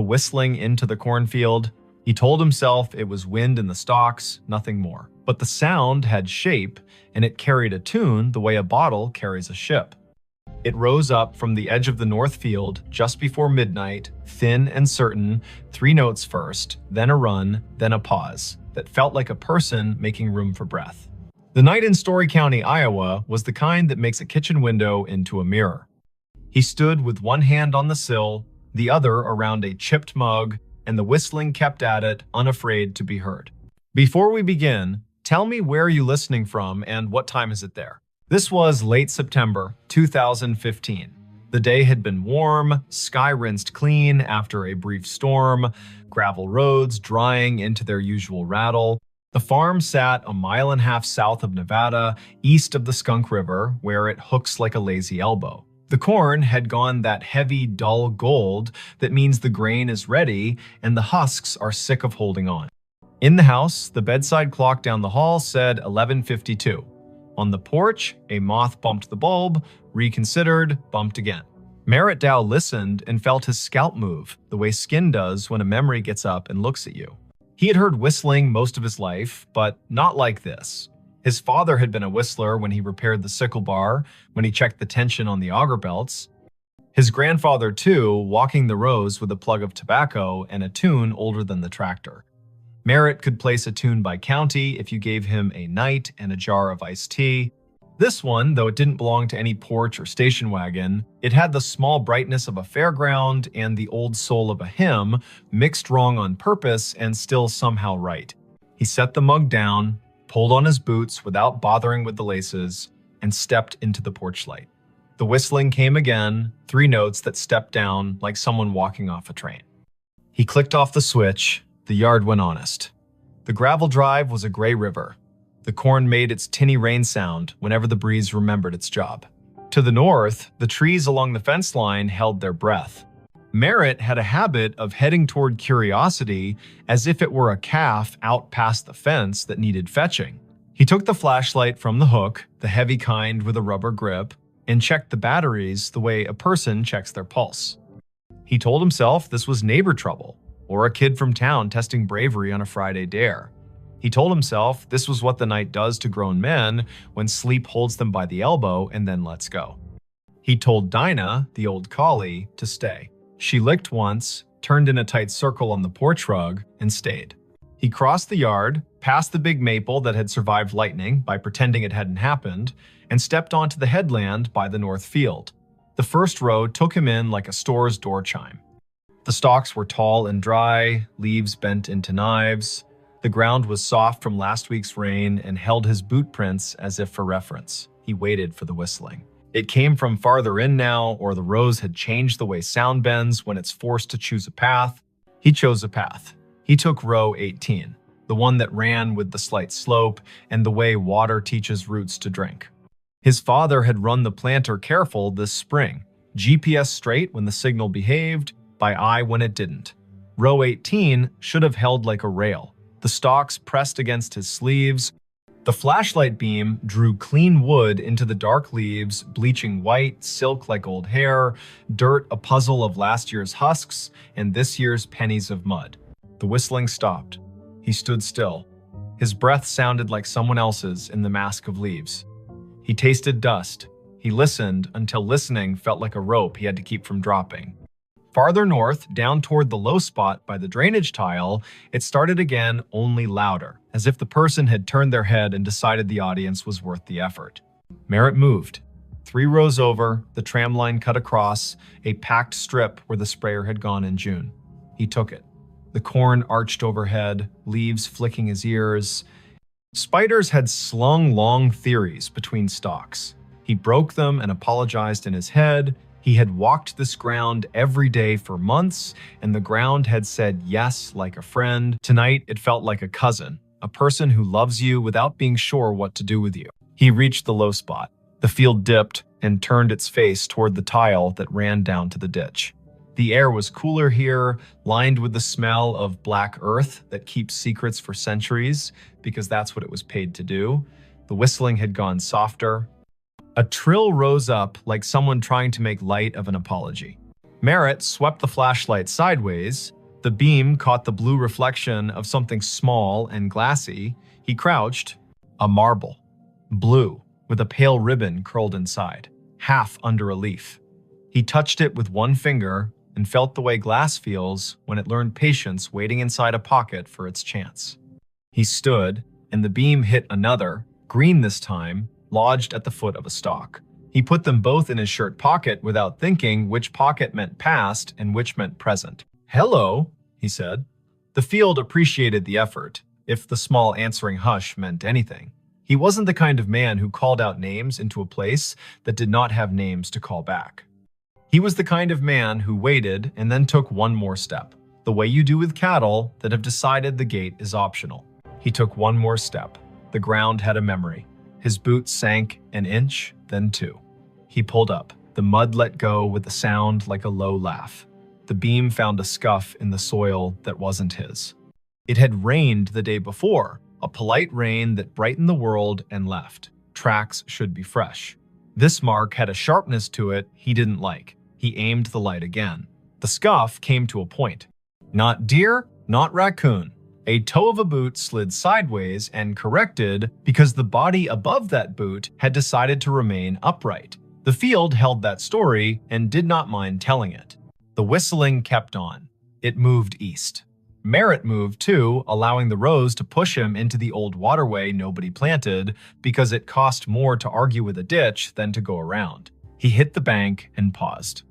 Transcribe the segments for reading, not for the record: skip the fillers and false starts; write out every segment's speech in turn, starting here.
whistling into the cornfield. He told himself it was wind in the stalks, nothing more. But the sound had shape, and it carried a tune the way a bottle carries a ship. It rose up from the edge of the north field just before midnight, thin and certain, 3 notes first, then a run, then a pause, that felt like a person making room for breath. The night in Story County, Iowa, was the kind that makes a kitchen window into a mirror. He stood with one hand on the sill, the other around a chipped mug, and the whistling kept at it, unafraid to be heard. Before we begin, tell me where you're listening from and what time is it there? This was late September 2015. The day had been warm, sky rinsed clean after a brief storm, gravel roads drying into their usual rattle. The farm sat a mile and a half south of Nevada, east of the Skunk River, where it hooks like a lazy elbow. The corn had gone that heavy, dull gold that means the grain is ready and the husks are sick of holding on. In the house, the bedside clock down the hall said 11:52. On the porch, a moth bumped the bulb, reconsidered, bumped again. Merritt Dow listened and felt his scalp move, the way skin does when a memory gets up and looks at you. He had heard whistling most of his life, but not like this. His father had been a whistler when he repaired the sickle bar, when he checked the tension on the auger belts. His grandfather, too, walking the rows with a plug of tobacco and a tune older than the tractor. Merritt could place a tune by county if you gave him a night and a jar of iced tea. This one, though it didn't belong to any porch or station wagon, it had the small brightness of a fairground and the old soul of a hymn, mixed wrong on purpose and still somehow right. He set the mug down, pulled on his boots without bothering with the laces, and stepped into the porch light. The whistling came again, 3 notes that stepped down like someone walking off a train. He clicked off the switch. The yard went honest. The gravel drive was a gray river. The corn made its tinny rain sound whenever the breeze remembered its job. To the north, the trees along the fence line held their breath. Merritt had a habit of heading toward curiosity as if it were a calf out past the fence that needed fetching. He took the flashlight from the hook, the heavy kind with a rubber grip, and checked the batteries the way a person checks their pulse. He told himself this was neighbor trouble, or a kid from town testing bravery on a Friday dare. He told himself this was what the night does to grown men when sleep holds them by the elbow and then lets go. He told Dinah, the old collie, to stay. She licked once, turned in a tight circle on the porch rug, and stayed. He crossed the yard, past the big maple that had survived lightning by pretending it hadn't happened, and stepped onto the headland by the north field. The first row took him in like a store's door chime. The stalks were tall and dry, leaves bent into knives. The ground was soft from last week's rain and held his boot prints as if for reference. He waited for the whistling. It came from farther in now, or the rows had changed the way sound bends when it's forced to choose a path. He chose a path. He took row 18, the one that ran with the slight slope and the way water teaches roots to drink. His father had run the planter careful this spring, GPS straight when the signal behaved, by eye when it didn't. Row 18 should have held like a rail, the stalks pressed against his sleeves. The flashlight beam drew clean wood into the dark leaves, bleaching white, silk like old hair, dirt a puzzle of last year's husks, and this year's pennies of mud. The whistling stopped. He stood still. His breath sounded like someone else's in the mask of leaves. He tasted dust. He listened until listening felt like a rope he had to keep from dropping. Farther north, down toward the low spot by the drainage tile, it started again, only louder, as if the person had turned their head and decided the audience was worth the effort. Merritt moved. 3 rows over, the tram line cut across, a packed strip where the sprayer had gone in June. He took it. The corn arched overhead, leaves flicking his ears. Spiders had slung long theories between stalks. He broke them and apologized in his head. He had walked this ground every day for months, and the ground had said yes like a friend. Tonight, it felt like a cousin, a person who loves you without being sure what to do with you. He reached the low spot. The field dipped and turned its face toward the tile that ran down to the ditch. The air was cooler here, lined with the smell of black earth that keeps secrets for centuries, because that's what it was paid to do. The whistling had gone softer. A trill rose up like someone trying to make light of an apology. Merritt swept the flashlight sideways, The beam caught the blue reflection of something small and glassy. He crouched. A marble. Blue, with a pale ribbon curled inside, half under a leaf. He touched it with one finger and felt the way glass feels when it learned patience waiting inside a pocket for its chance. He stood, and the beam hit another, green this time, lodged at the foot of a stalk. He put them both in his shirt pocket without thinking which pocket meant past and which meant present. "Hello," he said. The field appreciated the effort, if the small answering hush meant anything. He wasn't the kind of man who called out names into a place that did not have names to call back. He was the kind of man who waited and then took one more step, the way you do with cattle that have decided the gate is optional. He took one more step. The ground had a memory. His boots sank an inch, then two. He pulled up. The mud let go with a sound like a low laugh. The beam found a scuff in the soil that wasn't his. It had rained the day before, a polite rain that brightened the world and left. Tracks should be fresh. This mark had a sharpness to it he didn't like. He aimed the light again. The scuff came to a point. Not deer, not raccoon. A toe of a boot slid sideways and corrected because the body above that boot had decided to remain upright. The field held that story and did not mind telling it. The whistling kept on. It moved east. Merritt moved too, allowing the rows to push him into the old waterway nobody planted because it cost more to argue with a ditch than to go around. He hit the bank and paused.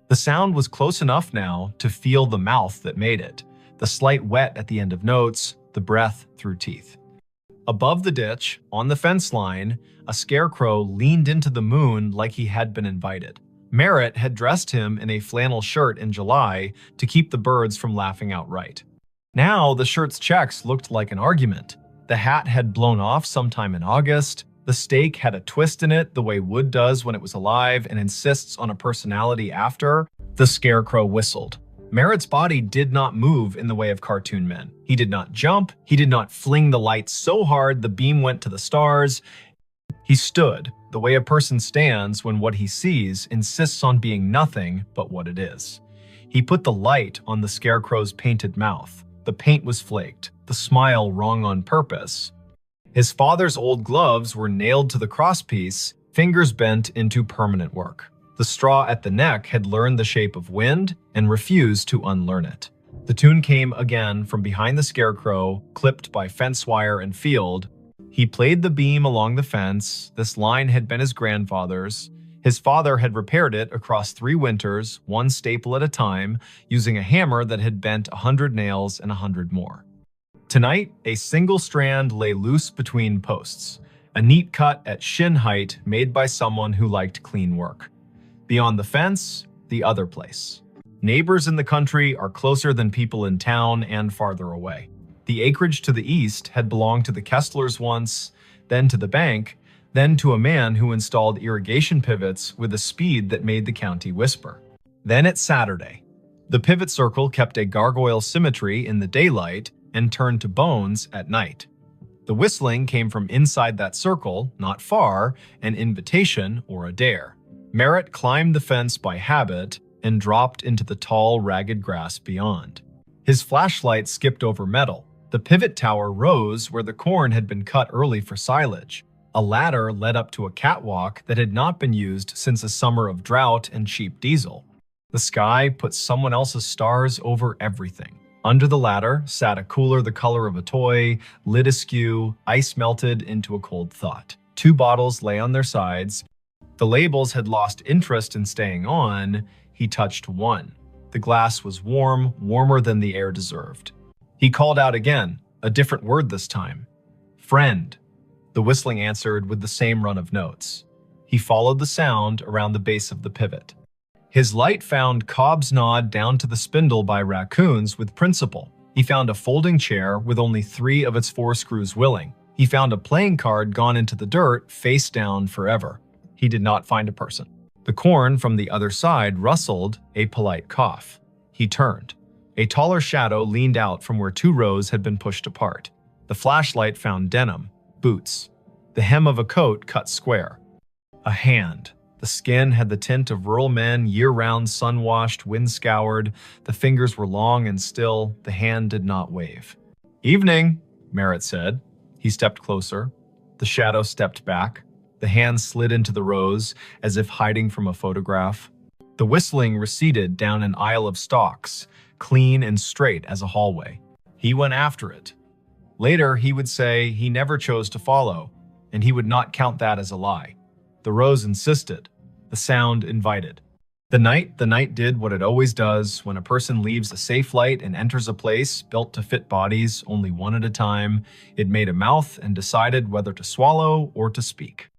The sound was close enough now to feel the mouth that made it, the slight wet at the end of notes, the breath through teeth. Above the ditch, on the fence line, a scarecrow leaned into the moon like he had been invited. Merritt had dressed him in a flannel shirt in July to keep the birds from laughing outright. Now the shirt's checks looked like an argument. The hat had blown off sometime in August. The stake had a twist in it the way wood does when it was alive and insists on a personality after. The scarecrow whistled. Merritt's body did not move in the way of cartoon men. He did not jump. He did not fling the light so hard the beam went to the stars. He stood, the way a person stands when what he sees insists on being nothing but what it is. He put the light on the scarecrow's painted mouth. The paint was flaked, the smile wrong on purpose. His father's old gloves were nailed to the crosspiece, fingers bent into permanent work. The straw at the neck had learned the shape of wind and refused to unlearn it. The tune came again from behind the scarecrow, clipped by fence wire and field. He played the beam along the fence. This line had been his grandfather's. His father had repaired it across 3 winters, one staple at a time, using a hammer that had bent 100 nails and 100 more. Tonight, a single strand lay loose between posts, a neat cut at shin height made by someone who liked clean work. Beyond the fence, the other place. Neighbors in the country are closer than people in town and farther away. The acreage to the east had belonged to the Kesslers once, then to the bank, then to a man who installed irrigation pivots with a speed that made the county whisper. Then it's Saturday. The pivot circle kept a gargoyle symmetry in the daylight and turned to bones at night. The whistling came from inside that circle, not far, an invitation or a dare. Merritt climbed the fence by habit and dropped into the tall, ragged grass beyond. His flashlight skipped over metal. The pivot tower rose where the corn had been cut early for silage. A ladder led up to a catwalk that had not been used since a summer of drought and cheap diesel. The sky put someone else's stars over everything. Under the ladder sat a cooler the color of a toy, lid askew, ice melted into a cold thought. 2 bottles lay on their sides. The labels had lost interest in staying on. He touched one. The glass was warm, warmer than the air deserved. He called out again, a different word this time. Friend. The whistling answered with the same run of notes. He followed the sound around the base of the pivot. His light found Cobb's nod down to the spindle by raccoons with principle. He found a folding chair with only 3 of its 4 screws willing. He found a playing card gone into the dirt, face down forever. He did not find a person. The corn from the other side rustled, a polite cough. He turned. A taller shadow leaned out from where 2 rows had been pushed apart. The flashlight found denim, boots, the hem of a coat cut square. A hand. The skin had the tint of rural men, year-round, sun-washed, wind-scoured. The fingers were long and still. The hand did not wave. "Evening," Merritt said. He stepped closer. The shadow stepped back. The hand slid into the rows, as if hiding from a photograph. The whistling receded down an aisle of stalks, clean and straight as a hallway. He went after it. Later, he would say he never chose to follow, and he would not count that as a lie. The rows insisted. The sound invited. The night did what it always does when a person leaves a safe light and enters a place built to fit bodies only one at a time. It made a mouth and decided whether to swallow or to speak.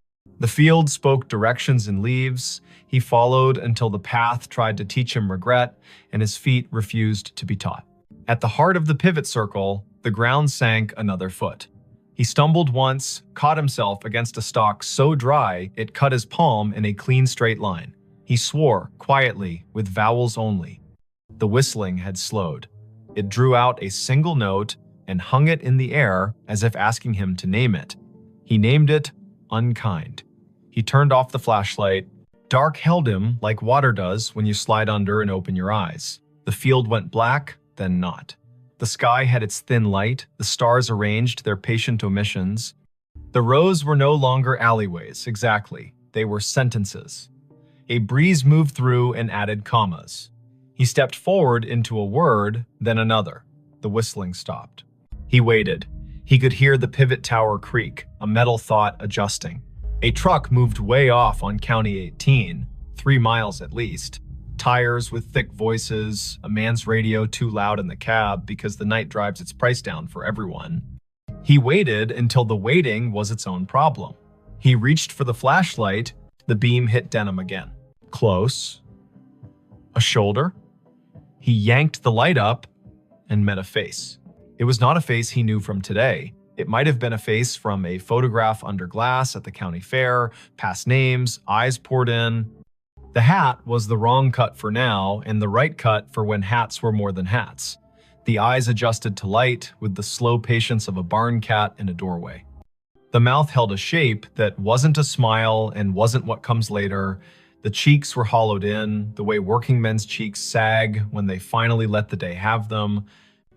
The field spoke directions in leaves. He followed until the path tried to teach him regret, and his feet refused to be taught. At the heart of the pivot circle, the ground sank another foot. He stumbled once, caught himself against a stalk so dry it cut his palm in a clean straight line. He swore, quietly, with vowels only. The whistling had slowed. It drew out a single note and hung it in the air as if asking him to name it. He named it Unkind. He turned off the flashlight. Dark held him like water does when you slide under and open your eyes. The field went black, then not. The sky had its thin light, the stars arranged their patient omissions. The rows were no longer alleyways, exactly. They were sentences. A breeze moved through and added commas. He stepped forward into a word, then another. The whistling stopped. He waited. He could hear the pivot tower creak, a metal thought adjusting. A truck moved way off on County 18, 3 miles at least. Tires with thick voices, a man's radio too loud in the cab because the night drives its price down for everyone. He waited until the waiting was its own problem. He reached for the flashlight. The beam hit denim again. Close. A shoulder. He yanked the light up and met a face. It was not a face he knew from today. It might have been a face from a photograph under glass at the county fair, past names, eyes poured in. The hat was the wrong cut for now and the right cut for when hats were more than hats. The eyes adjusted to light with the slow patience of a barn cat in a doorway. The mouth held a shape that wasn't a smile and wasn't what comes later. The cheeks were hollowed in, the way working men's cheeks sag when they finally let the day have them.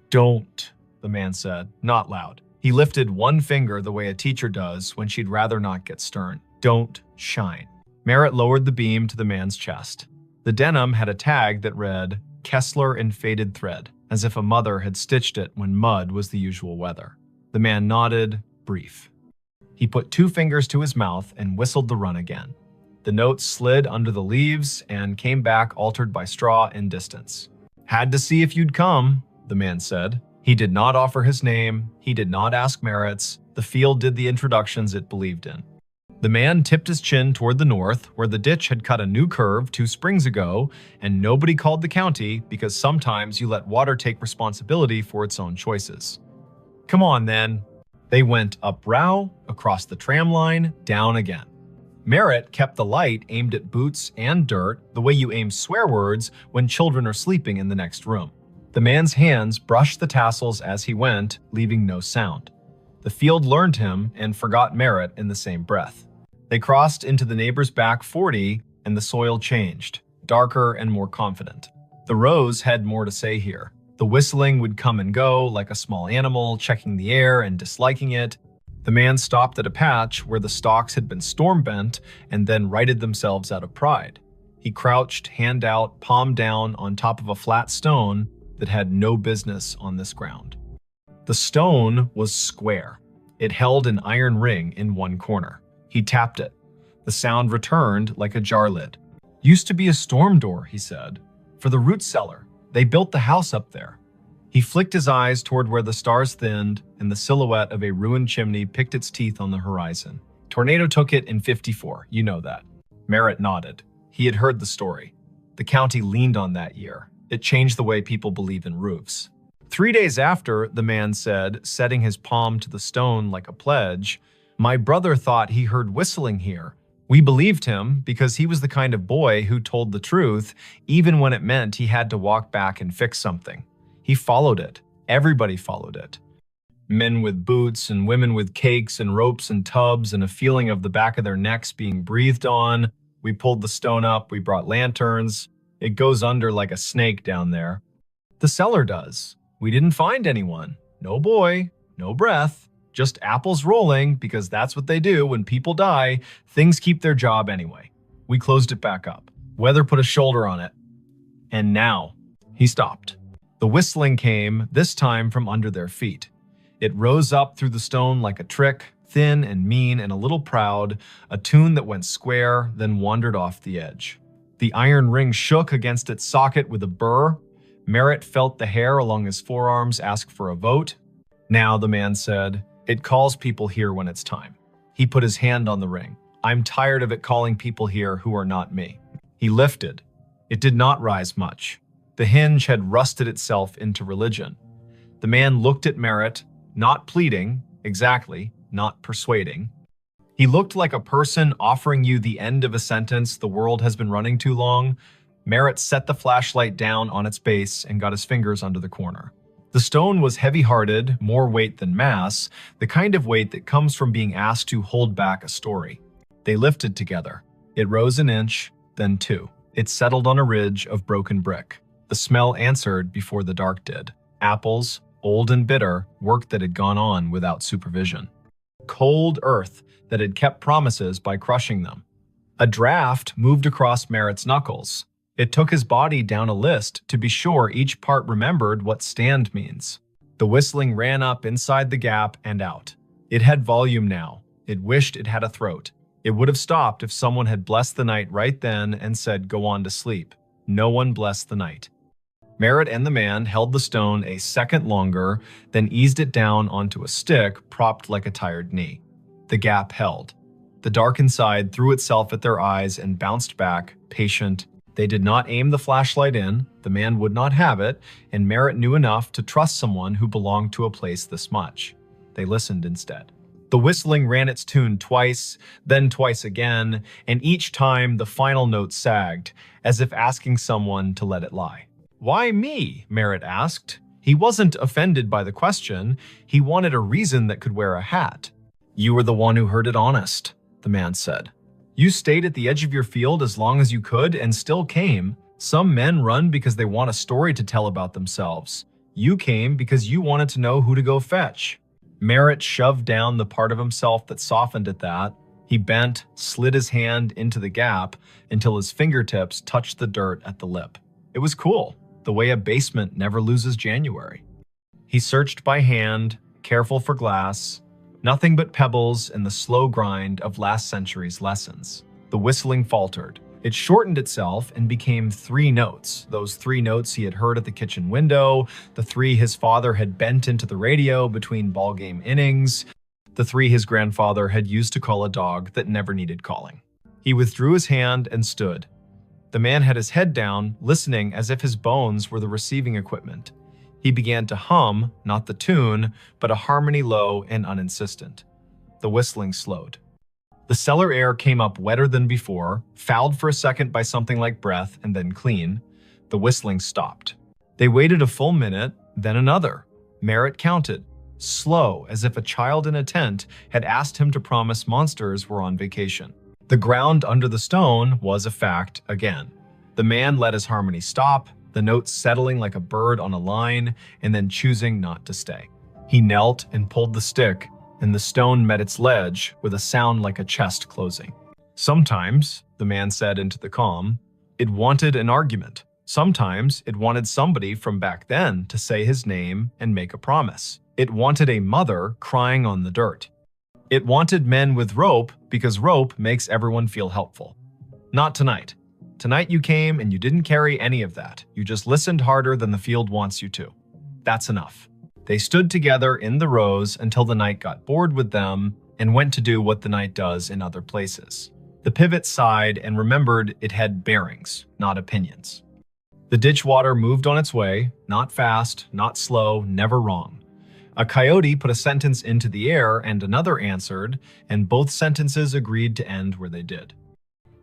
"Don't," the man said, not loud. He lifted one finger the way a teacher does when she'd rather not get stern. "Don't shine." Merritt lowered the beam to the man's chest. The denim had a tag that read, "Kessler in faded thread," as if a mother had stitched it when mud was the usual weather. The man nodded, brief. He put 2 fingers to his mouth and whistled the run again. The note slid under the leaves and came back altered by straw and distance. "Had to see if you'd come," the man said. He did not offer his name. He did not ask Merritt's. The field did the introductions it believed in. The man tipped his chin toward the north, where the ditch had cut a new curve 2 springs ago, and nobody called the county because sometimes you let water take responsibility for its own choices. "Come on, then." They went up Row, across the tram line, down again. Merritt kept the light aimed at boots and dirt, the way you aim swear words when children are sleeping in the next room. The man's hands brushed the tassels as he went, leaving no sound. The field learned him and forgot Merritt in the same breath. They crossed into the neighbor's back 40, and the soil changed, darker and more confident. The rows had more to say here. The whistling would come and go like a small animal, checking the air and disliking it. The man stopped at a patch where the stalks had been storm-bent and then righted themselves out of pride. He crouched, hand out, palm down, on top of a flat stone that had no business on this ground. The stone was square. It held an iron ring in one corner. He tapped it. The sound returned like a jar lid. "Used to be a storm door," he said. "For the root cellar. They built the house up there." He flicked his eyes toward where the stars thinned and the silhouette of a ruined chimney picked its teeth on the horizon. "Tornado took it in '54, you know that." Merritt nodded. He had heard the story. The county leaned on that year. It changed the way people believe in roofs. 3 days after, the man said, setting his palm to the stone like a pledge, "My brother thought he heard whistling here. We believed him because he was the kind of boy who told the truth, even when it meant he had to walk back and fix something. He followed it. Everybody followed it. Men with boots and women with cakes and ropes and tubs and a feeling of the back of their necks being breathed on. We pulled the stone up, we brought lanterns. It goes under like a snake down there. The cellar does. We didn't find anyone. No boy, no breath. Just apples rolling, because that's what they do when people die. Things keep their job anyway. We closed it back up. Weather put a shoulder on it. And now, he stopped. The whistling came, this time from under their feet. It rose up through the stone like a trick, thin and mean and a little proud, a tune that went square, then wandered off the edge. The iron ring shook against its socket with a burr. Merritt felt the hair along his forearms ask for a vote. Now, the man said, it calls people here when it's time. He put his hand on the ring. I'm tired of it calling people here who are not me. He lifted. It did not rise much. The hinge had rusted itself into religion. The man looked at Merritt, not pleading, exactly, not persuading. He looked like a person offering you the end of a sentence the world has been running too long. Merritt set the flashlight down on its base and got his fingers under the corner. The stone was heavy-hearted, more weight than mass, the kind of weight that comes from being asked to hold back a story. They lifted together. It rose an inch, then two. It settled on a ridge of broken brick. The smell answered before the dark did. Apples, old and bitter, work that had gone on without supervision. Cold earth that had kept promises by crushing them. A draft moved across Merritt's knuckles. It took his body down a list to be sure each part remembered what stand means. The whistling ran up inside the gap and out. It had volume now. It wished it had a throat. It would have stopped if someone had blessed the night right then and said, go on to sleep. No one blessed the night. Merritt and the man held the stone a second longer, then eased it down onto a stick propped like a tired knee. The gap held. The dark inside threw itself at their eyes and bounced back, patient. They did not aim the flashlight in, the man would not have it, and Merritt knew enough to trust someone who belonged to a place this much. They listened instead. The whistling ran its tune twice, then twice again, and each time the final note sagged, as if asking someone to let it lie. Why me? Merritt asked. He wasn't offended by the question. He wanted a reason that could wear a hat. You were the one who heard it honest, the man said. You stayed at the edge of your field as long as you could and still came. Some men run because they want a story to tell about themselves. You came because you wanted to know who to go fetch. Merritt shoved down the part of himself that softened at that. He bent, slid his hand into the gap until his fingertips touched the dirt at the lip. It was cool, the way a basement never loses January. He searched by hand, careful for glass. Nothing but pebbles in the slow grind of last century's lessons. The whistling faltered. It shortened itself and became 3 notes, those 3 notes he had heard at the kitchen window, the 3 his father had bent into the radio between ballgame innings, the 3 his grandfather had used to call a dog that never needed calling. He withdrew his hand and stood. The man had his head down, listening as if his bones were the receiving equipment. He began to hum, not the tune, but a harmony low and uninsistent. The whistling slowed. The cellar air came up wetter than before, fouled for a second by something like breath, and then clean. The whistling stopped. They waited a full minute, then another. Merritt counted, slow, as if a child in a tent had asked him to promise monsters were on vacation. The ground under the stone was a fact again. The man let his harmony stop, the notes settling like a bird on a line, and then choosing not to stay. He knelt and pulled the stick, and the stone met its ledge with a sound like a chest closing. Sometimes, the man said into the calm, it wanted an argument. Sometimes it wanted somebody from back then to say his name and make a promise. It wanted a mother crying on the dirt. It wanted men with rope because rope makes everyone feel helpful. Not tonight. Tonight you came and you didn't carry any of that. You just listened harder than the field wants you to. That's enough. They stood together in the rows until the night got bored with them and went to do what the night does in other places. The pivot sighed and remembered it had bearings, not opinions. The ditch water moved on its way, not fast, not slow, never wrong. A coyote put a sentence into the air and another answered, and both sentences agreed to end where they did.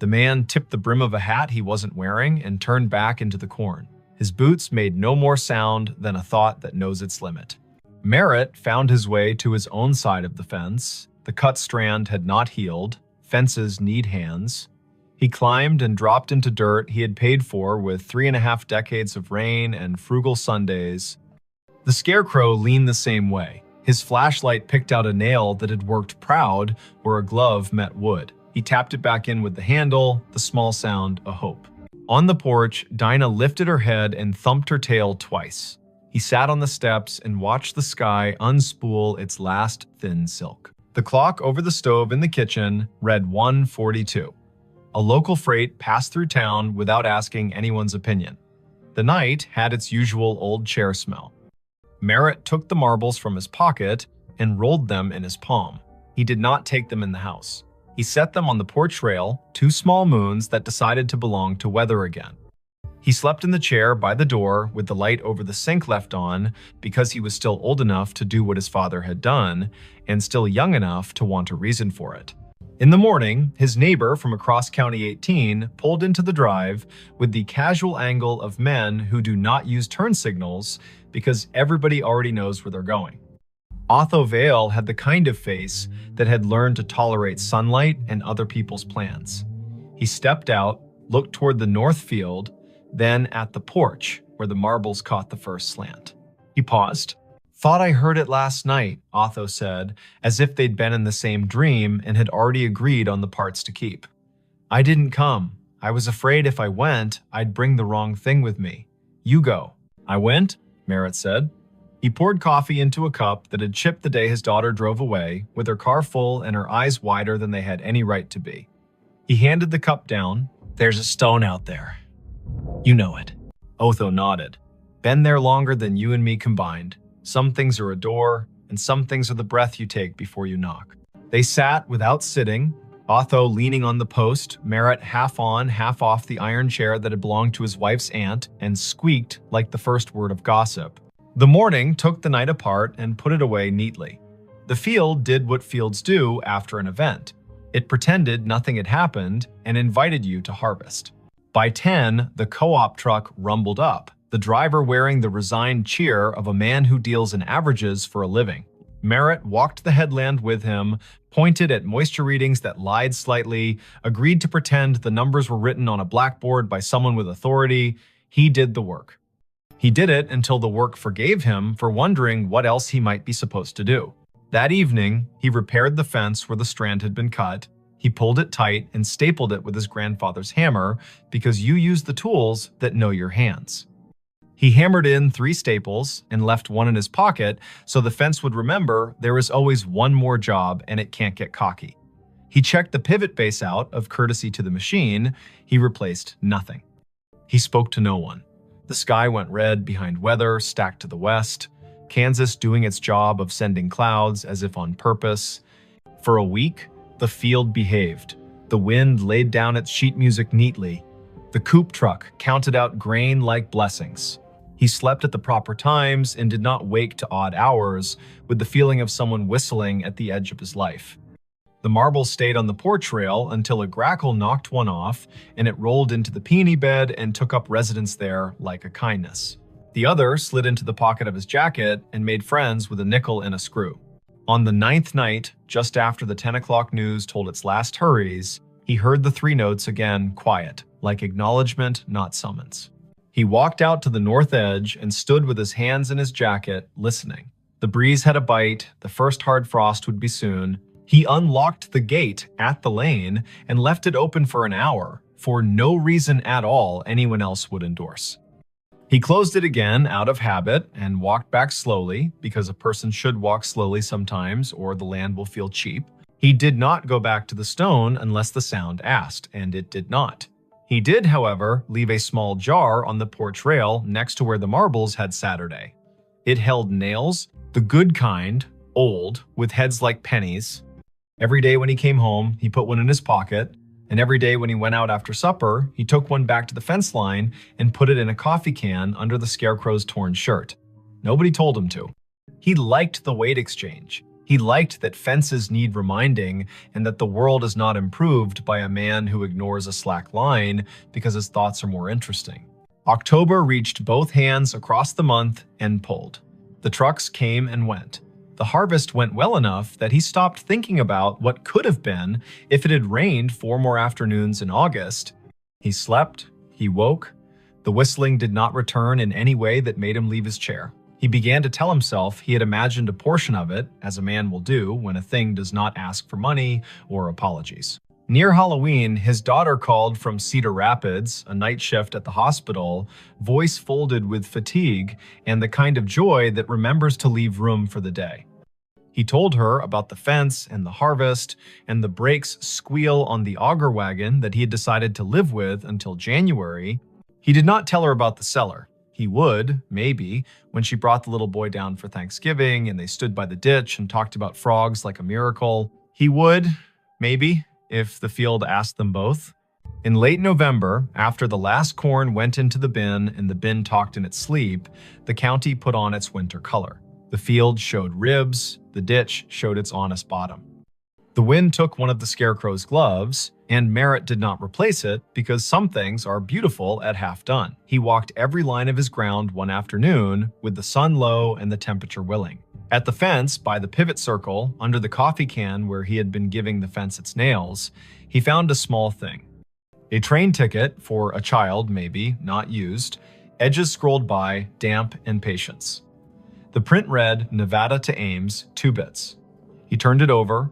The man tipped the brim of a hat he wasn't wearing and turned back into the corn. His boots made no more sound than a thought that knows its limit. Merritt found his way to his own side of the fence. The cut strand had not healed. Fences need hands. He climbed and dropped into dirt he had paid for with 3.5 decades of rain and frugal Sundays. The scarecrow leaned the same way. His flashlight picked out a nail that had worked proud where a glove met wood. He tapped it back in with the handle, the small sound a hope. On the porch, Dinah lifted her head and thumped her tail twice. He sat on the steps and watched the sky unspool its last thin silk. The clock over the stove in the kitchen read 1:42. A local freight passed through town without asking anyone's opinion. The night had its usual old chair smell. Merritt took the marbles from his pocket and rolled them in his palm. He did not take them in the house. He set them on the porch rail, 2 small moons that decided to belong to weather again. He slept in the chair by the door with the light over the sink left on because he was still old enough to do what his father had done and still young enough to want a reason for it. In the morning, his neighbor from across County 18 pulled into the drive with the casual angle of men who do not use turn signals because everybody already knows where they're going. Otho Vale had the kind of face that had learned to tolerate sunlight and other people's plans. He stepped out, looked toward the north field, then at the porch where the marbles caught the first slant. He paused. "Thought I heard it last night," Otho said, as if they'd been in the same dream and had already agreed on the parts to keep. "I didn't come. I was afraid if I went, I'd bring the wrong thing with me. You go." "I went," Merritt said. He poured coffee into a cup that had chipped the day his daughter drove away, with her car full and her eyes wider than they had any right to be. He handed the cup down. "There's a stone out there. You know it." Otho nodded. "Been there longer than you and me combined. Some things are a door, and some things are the breath you take before you knock." They sat without sitting, Otho leaning on the post, Merritt half on, half off the iron chair that had belonged to his wife's aunt, and squeaked like the first word of gossip. The morning took the night apart and put it away neatly. The field did what fields do after an event. It pretended nothing had happened and invited you to harvest. By 10, the co-op truck rumbled up, the driver wearing the resigned cheer of a man who deals in averages for a living. Merritt walked the headland with him, pointed at moisture readings that lied slightly, agreed to pretend the numbers were written on a blackboard by someone with authority. He did the work. He did it until the work forgave him for wondering what else he might be supposed to do. That evening, he repaired the fence where the strand had been cut. He pulled it tight and stapled it with his grandfather's hammer because you use the tools that know your hands. He hammered in 3 staples and left one in his pocket so the fence would remember there is always one more job and it can't get cocky. He checked the pivot base out of courtesy to the machine. He replaced nothing. He spoke to no one. The sky went red behind weather stacked to the west, Kansas doing its job of sending clouds as if on purpose. For a week, the field behaved. The wind laid down its sheet music neatly. The coupe truck counted out grain like blessings. He slept at the proper times and did not wake to odd hours with the feeling of someone whistling at the edge of his life. The marbles stayed on the porch rail until a grackle knocked one off and it rolled into the peony bed and took up residence there like a kindness. The other slid into the pocket of his jacket and made friends with a nickel and a screw. On the 9th night, just after the 10 o'clock news told its last hurries, he heard the 3 notes again quiet, like acknowledgement, not summons. He walked out to the north edge and stood with his hands in his jacket, listening. The breeze had a bite, the first hard frost would be soon. He unlocked the gate at the lane and left it open for an hour, for no reason at all anyone else would endorse. He closed it again out of habit and walked back slowly, because a person should walk slowly sometimes or the land will feel cheap. He did not go back to the stone unless the sound asked, and it did not. He did, however, leave a small jar on the porch rail next to where the marbles had Saturday. It held nails, the good kind, old, with heads like pennies. Every day when he came home, he put one in his pocket, and every day when he went out after supper, he took one back to the fence line and put it in a coffee can under the scarecrow's torn shirt. Nobody told him to. He liked the weight exchange. He liked that fences need reminding and that the world is not improved by a man who ignores a slack line because his thoughts are more interesting. October reached both hands across the month and pulled. The trucks came and went. The harvest went well enough that he stopped thinking about what could have been if it had rained 4 more afternoons in August. He slept, he woke. The whistling did not return in any way that made him leave his chair. He began to tell himself he had imagined a portion of it, as a man will do when a thing does not ask for money or apologies. Near Halloween, his daughter called from Cedar Rapids, a night shift at the hospital, voice folded with fatigue and the kind of joy that remembers to leave room for the day. He told her about the fence and the harvest and the brakes squeal on the auger wagon that he had decided to live with until January. He did not tell her about the cellar. He would, maybe, when she brought the little boy down for Thanksgiving and they stood by the ditch and talked about frogs like a miracle. He would, maybe, if the field asked them both. In late November, after the last corn went into the bin and the bin talked in its sleep, the county put on its winter color. The field showed ribs, the ditch showed its honest bottom. The wind took one of the scarecrow's gloves, and Merritt did not replace it because some things are beautiful at half done. He walked every line of his ground one afternoon with the sun low and the temperature willing. At the fence, by the pivot circle, under the coffee can where he had been giving the fence its nails, he found a small thing. A train ticket for a child, maybe, not used, edges scrolled by, damp and patience. The print read, Nevada to Ames, 2 bits. He turned it over.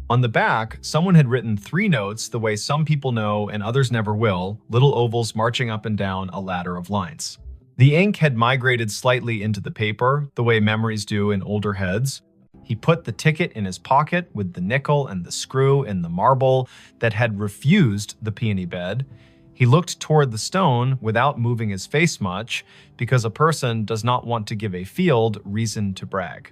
On the back, someone had written 3 notes the way some people know and others never will, little ovals marching up and down a ladder of lines. The ink had migrated slightly into the paper, the way memories do in older heads. He put the ticket in his pocket with the nickel and the screw and the marble that had refused the peony bed. He looked toward the stone without moving his face much, because a person does not want to give a field reason to brag.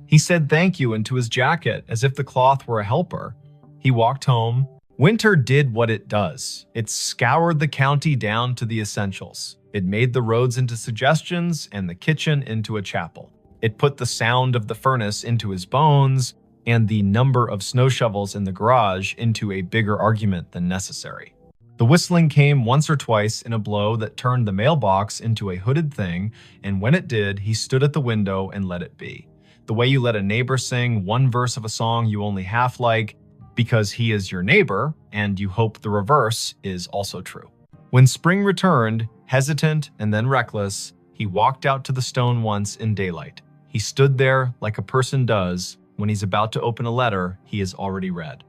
He said thank you into his jacket as if the cloth were a helper. He walked home. Winter did what it does. It scoured the county down to the essentials. It made the roads into suggestions and the kitchen into a chapel. It put the sound of the furnace into his bones and the number of snow shovels in the garage into a bigger argument than necessary. The whistling came once or twice in a blow that turned the mailbox into a hooded thing, and when it did, he stood at the window and let it be. The way you let a neighbor sing one verse of a song you only half like because he is your neighbor, and you hope the reverse is also true. When spring returned, hesitant and then reckless, he walked out to the stone once in daylight. He stood there like a person does when he's about to open a letter he has already read.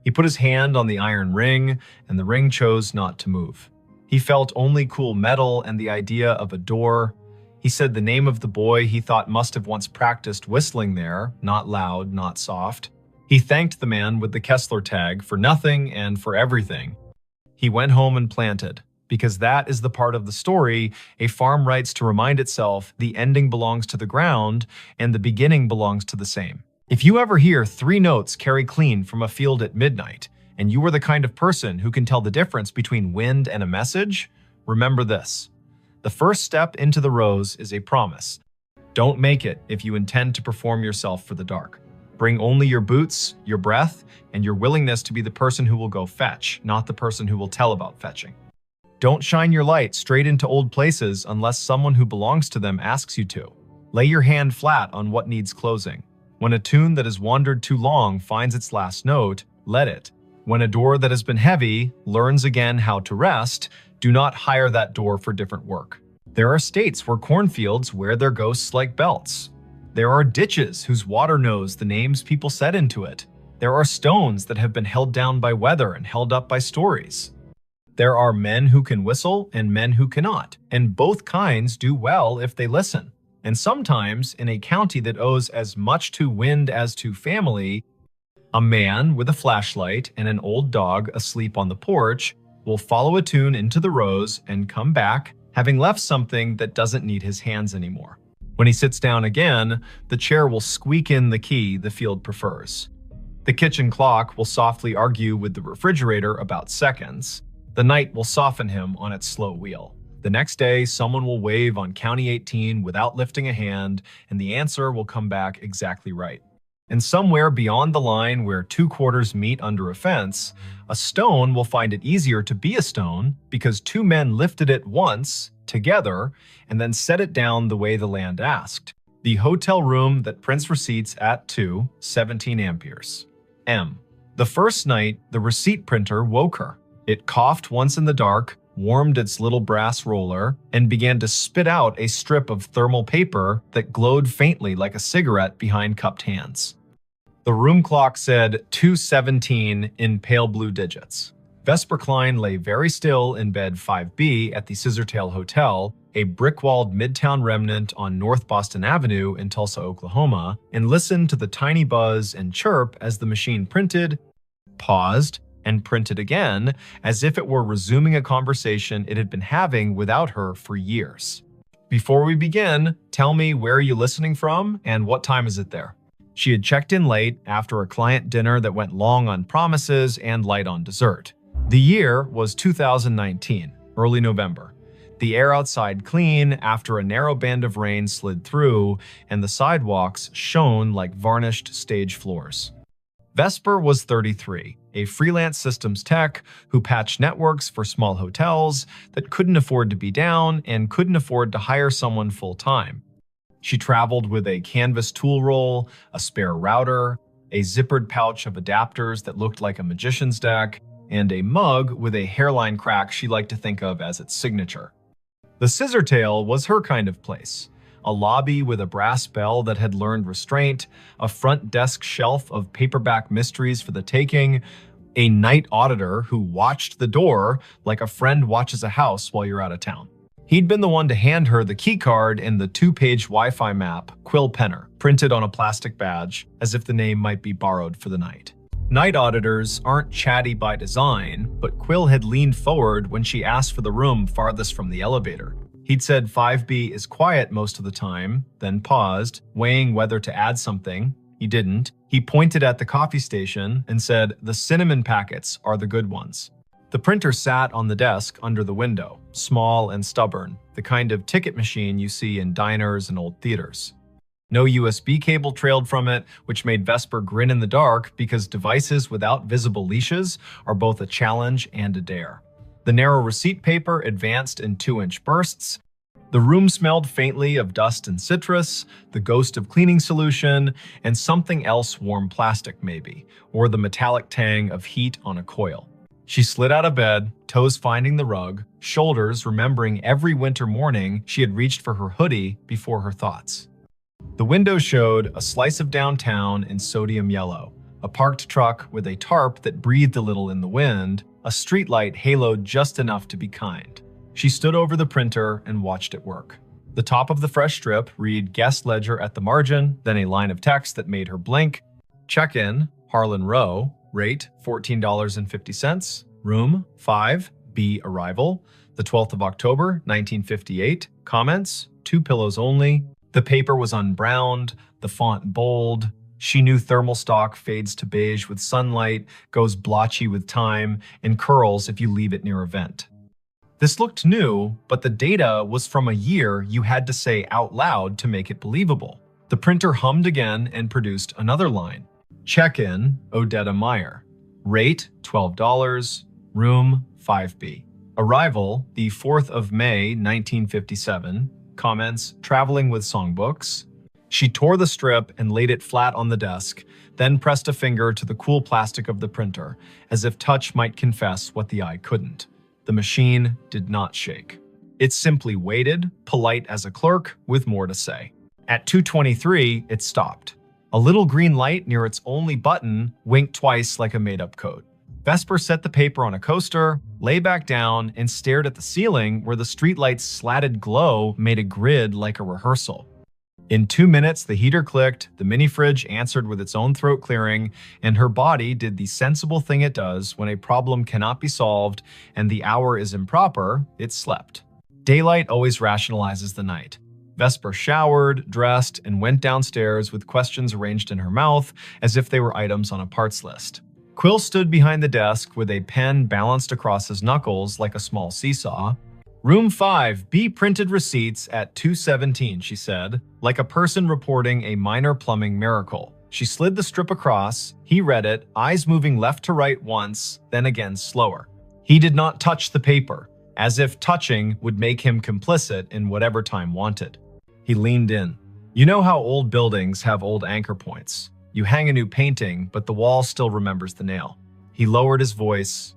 He put his hand on the iron ring, and the ring chose not to move. He felt only cool metal and the idea of a door. He said the name of the boy he thought must have once practiced whistling there, not loud, not soft. He thanked the man with the Kessler tag for nothing and for everything. He went home and planted, because that is the part of the story a farm writes to remind itself the ending belongs to the ground and the beginning belongs to the same. If you ever hear 3 notes carry clean from a field at midnight, and you are the kind of person who can tell the difference between wind and a message, remember this. The first step into the rose is a promise. Don't make it if you intend to perform yourself for the dark. Bring only your boots, your breath, and your willingness to be the person who will go fetch, not the person who will tell about fetching. Don't shine your light straight into old places unless someone who belongs to them asks you to. Lay your hand flat on what needs closing. When a tune that has wandered too long finds its last note, let it. When a door that has been heavy learns again how to rest, do not hire that door for different work. There are states where cornfields wear their ghosts like belts. There are ditches whose water knows the names people set into it. There are stones that have been held down by weather and held up by stories. There are men who can whistle and men who cannot, and both kinds do well if they listen. And sometimes, in a county that owes as much to wind as to family, a man with a flashlight and an old dog asleep on the porch will follow a tune into the rose and come back, having left something that doesn't need his hands anymore. When he sits down again, the chair will squeak in the key the field prefers. The kitchen clock will softly argue with the refrigerator about seconds. The night will soften him on its slow wheel. The next day, someone will wave on County 18 without lifting a hand, and the answer will come back exactly right. And somewhere beyond the line where 2 quarters meet under a fence, a stone will find it easier to be a stone because 2 men lifted it once, together, and then set it down the way the land asked. The hotel room that prints receipts at 17 amperes. M. The first night, the receipt printer woke her. It coughed once in the dark, warmed its little brass roller, and began to spit out a strip of thermal paper that glowed faintly like a cigarette behind cupped hands. The room clock said 2:17 in pale blue digits. Vesper Klein lay very still in bed 5B at the Scissortail Hotel, a brick-walled midtown remnant on North Boston Avenue in Tulsa, Oklahoma, and listened to the tiny buzz and chirp as the machine printed, paused, and printed again, as if it were resuming a conversation it had been having without her for years. Before we begin, tell me where you're listening from and what time is it there? She had checked in late after a client dinner that went long on promises and light on dessert. The year was 2019, early November. The air outside clean after a narrow band of rain slid through, and the sidewalks shone like varnished stage floors. Vesper was 33, a freelance systems tech who patched networks for small hotels that couldn't afford to be down and couldn't afford to hire someone full-time. She traveled with a canvas tool roll, a spare router, a zippered pouch of adapters that looked like a magician's deck, and a mug with a hairline crack she liked to think of as its signature. The Scissortail was her kind of place. A lobby with a brass bell that had learned restraint, a front desk shelf of paperback mysteries for the taking, a night auditor who watched the door like a friend watches a house while you're out of town. He'd been the one to hand her the keycard and the 2-page Wi-Fi map, Quill Penner, printed on a plastic badge, as if the name might be borrowed for the night. Night auditors aren't chatty by design, but Quill had leaned forward when she asked for the room farthest from the elevator. He'd said 5B is quiet most of the time, then paused, weighing whether to add something. He didn't. He pointed at the coffee station and said, "The cinnamon packets are the good ones." The printer sat on the desk under the window, small and stubborn, the kind of ticket machine you see in diners and old theaters. No USB cable trailed from it, which made Vesper grin in the dark because devices without visible leashes are both a challenge and a dare. The narrow receipt paper advanced in 2-inch bursts. The room smelled faintly of dust and citrus, the ghost of cleaning solution, and something else warm plastic maybe, or the metallic tang of heat on a coil. She slid out of bed, toes finding the rug, shoulders remembering every winter morning she had reached for her hoodie before her thoughts. The window showed a slice of downtown in sodium yellow, a parked truck with a tarp that breathed a little in the wind, a streetlight haloed just enough to be kind. She stood over the printer and watched it work. The top of the fresh strip read guest ledger at the margin, then a line of text that made her blink. Check-in, Harlan Row, rate $14.50, room 5B arrival, the 12th of October, 1958, comments, 2 pillows only. The paper was unbrowned, the font bold. She knew thermal stock fades to beige with sunlight, goes blotchy with time, and curls if you leave it near a vent. This looked new, but the data was from a year you had to say out loud to make it believable. The printer hummed again and produced another line. Check-in, Odetta Meyer. Rate, $12, room 5B. Arrival, the 4th of May, 1957. Comments, traveling with songbooks. She tore the strip and laid it flat on the desk, then pressed a finger to the cool plastic of the printer, as if touch might confess what the eye couldn't. The machine did not shake. It simply waited, polite as a clerk, with more to say. At 2:23, it stopped. A little green light near its only button winked twice like a made-up code. Vesper set the paper on a coaster, lay back down, and stared at the ceiling where the streetlight's slatted glow made a grid like a rehearsal. In 2 minutes, the heater clicked, the mini-fridge answered with its own throat clearing, and her body did the sensible thing it does when a problem cannot be solved and the hour is improper, it slept. Daylight always rationalizes the night. Vesper showered, dressed, and went downstairs with questions arranged in her mouth as if they were items on a parts list. Quill stood behind the desk with a pen balanced across his knuckles like a small seesaw. Room 5B printed receipts at 2:17, she said, like a person reporting a minor plumbing miracle. She slid the strip across, he read it, eyes moving left to right once, then again slower. He did not touch the paper, as if touching would make him complicit in whatever time wanted. He leaned in. You know how old buildings have old anchor points. You hang a new painting, but the wall still remembers the nail. He lowered his voice.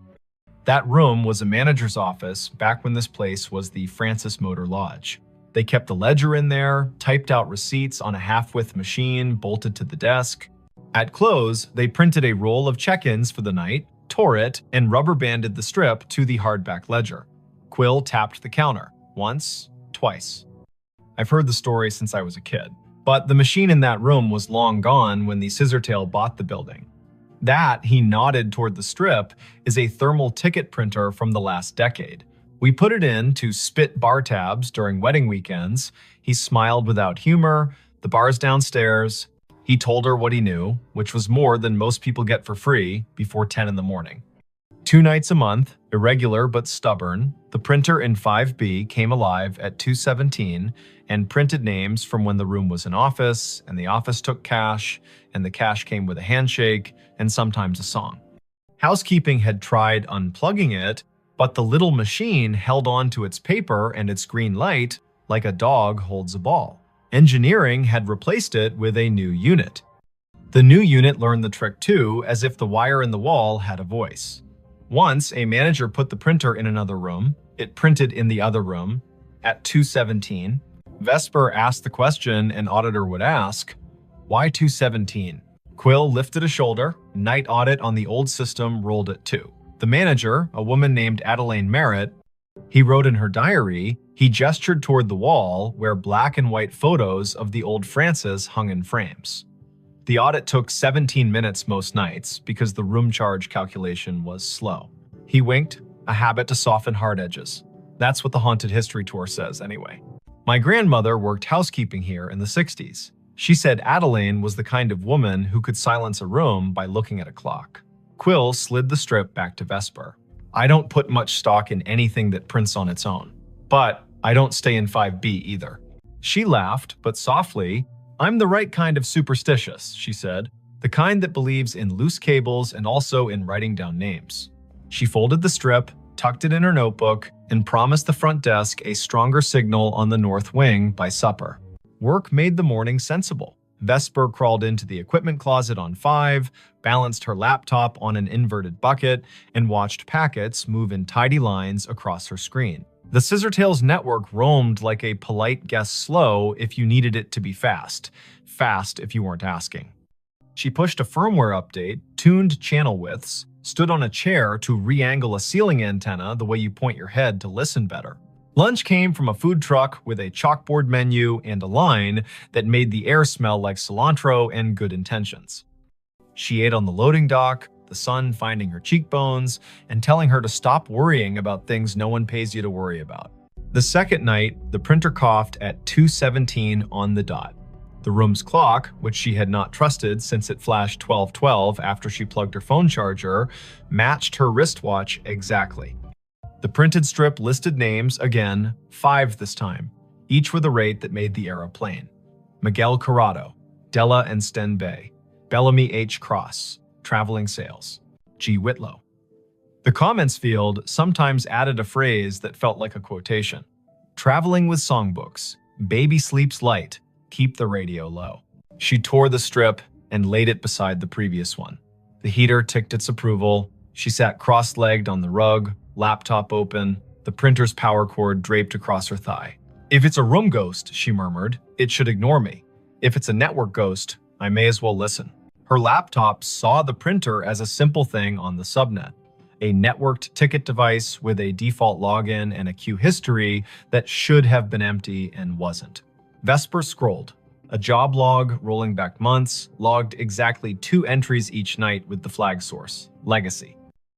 That room was a manager's office back when this place was the Francis Motor Lodge. They kept a ledger in there, typed out receipts on a half-width machine bolted to the desk. At close, they printed a roll of check-ins for the night, tore it, and rubber-banded the strip to the hardback ledger. Quill tapped the counter. Once, twice. I've heard the story since I was a kid, but the machine in that room was long gone when the Scissortail bought the building. That, he nodded toward the strip, is a thermal ticket printer from the last decade. We put it in to spit bar tabs during wedding weekends. He smiled without humor. The bar's downstairs. He told her what he knew, which was more than most people get for free before 10 in the morning. 2 nights a month, irregular but stubborn, the printer in 5B came alive at 2:17 and printed names from when the room was an office, and the office took cash, and the cash came with a handshake, and sometimes a song. Housekeeping had tried unplugging it, but the little machine held on to its paper and its green light like a dog holds a ball. Engineering had replaced it with a new unit. The new unit learned the trick too, as if the wire in the wall had a voice. Once, a manager put the printer in another room. It printed in the other room. At 2:17, Vesper asked the question an auditor would ask, "Why 2:17?" Quill lifted a shoulder. Night audit on the old system rolled at 2. The manager, a woman named Adelaine Merritt, he wrote in her diary, he gestured toward the wall where black and white photos of the old Francis hung in frames. The audit took 17 minutes most nights because the room charge calculation was slow. He winked, a habit to soften hard edges. That's what the Haunted History Tour says anyway. My grandmother worked housekeeping here in the 60s. She said Adelaine was the kind of woman who could silence a room by looking at a clock. Quill slid the strip back to Vesper. I don't put much stock in anything that prints on its own. But I don't stay in 5B either. She laughed, but softly. I'm the right kind of superstitious, she said. The kind that believes in loose cables and also in writing down names. She folded the strip, tucked it in her notebook, and promised the front desk a stronger signal on the north wing by supper. Work made the morning sensible. Vesper crawled into the equipment closet on 5, balanced her laptop on an inverted bucket, and watched packets move in tidy lines across her screen. The Scissortails network roamed like a polite guess slow if you needed it to be fast. Fast if you weren't asking. She pushed a firmware update, tuned channel widths, stood on a chair to re-angle a ceiling antenna the way you point your head to listen better. Lunch came from a food truck with a chalkboard menu and a line that made the air smell like cilantro and good intentions. She ate on the loading dock, the sun finding her cheekbones and telling her to stop worrying about things no one pays you to worry about. The second night, the printer coughed at 2:17 on the dot. The room's clock, which she had not trusted since it flashed 12:12 after she plugged her phone charger, matched her wristwatch exactly. The printed strip listed names again, 5 this time, each with a rate that made the era plain. Miguel Corrado, Della and Sten Bay, Bellamy H. Cross, Traveling Sales, G. Whitlow. The comments field sometimes added a phrase that felt like a quotation. Traveling with songbooks, baby sleeps light, keep the radio low. She tore the strip and laid it beside the previous one. The heater ticked its approval. She sat cross-legged on the rug, laptop open, the printer's power cord draped across her thigh. If it's a room ghost, she murmured, it should ignore me. If it's a network ghost, I may as well listen. Her laptop saw the printer as a simple thing on the subnet, a networked ticket device with a default login and a queue history that should have been empty and wasn't. Vesper scrolled. A job log rolling back months logged exactly 2 entries each night with the flag source, Legacy.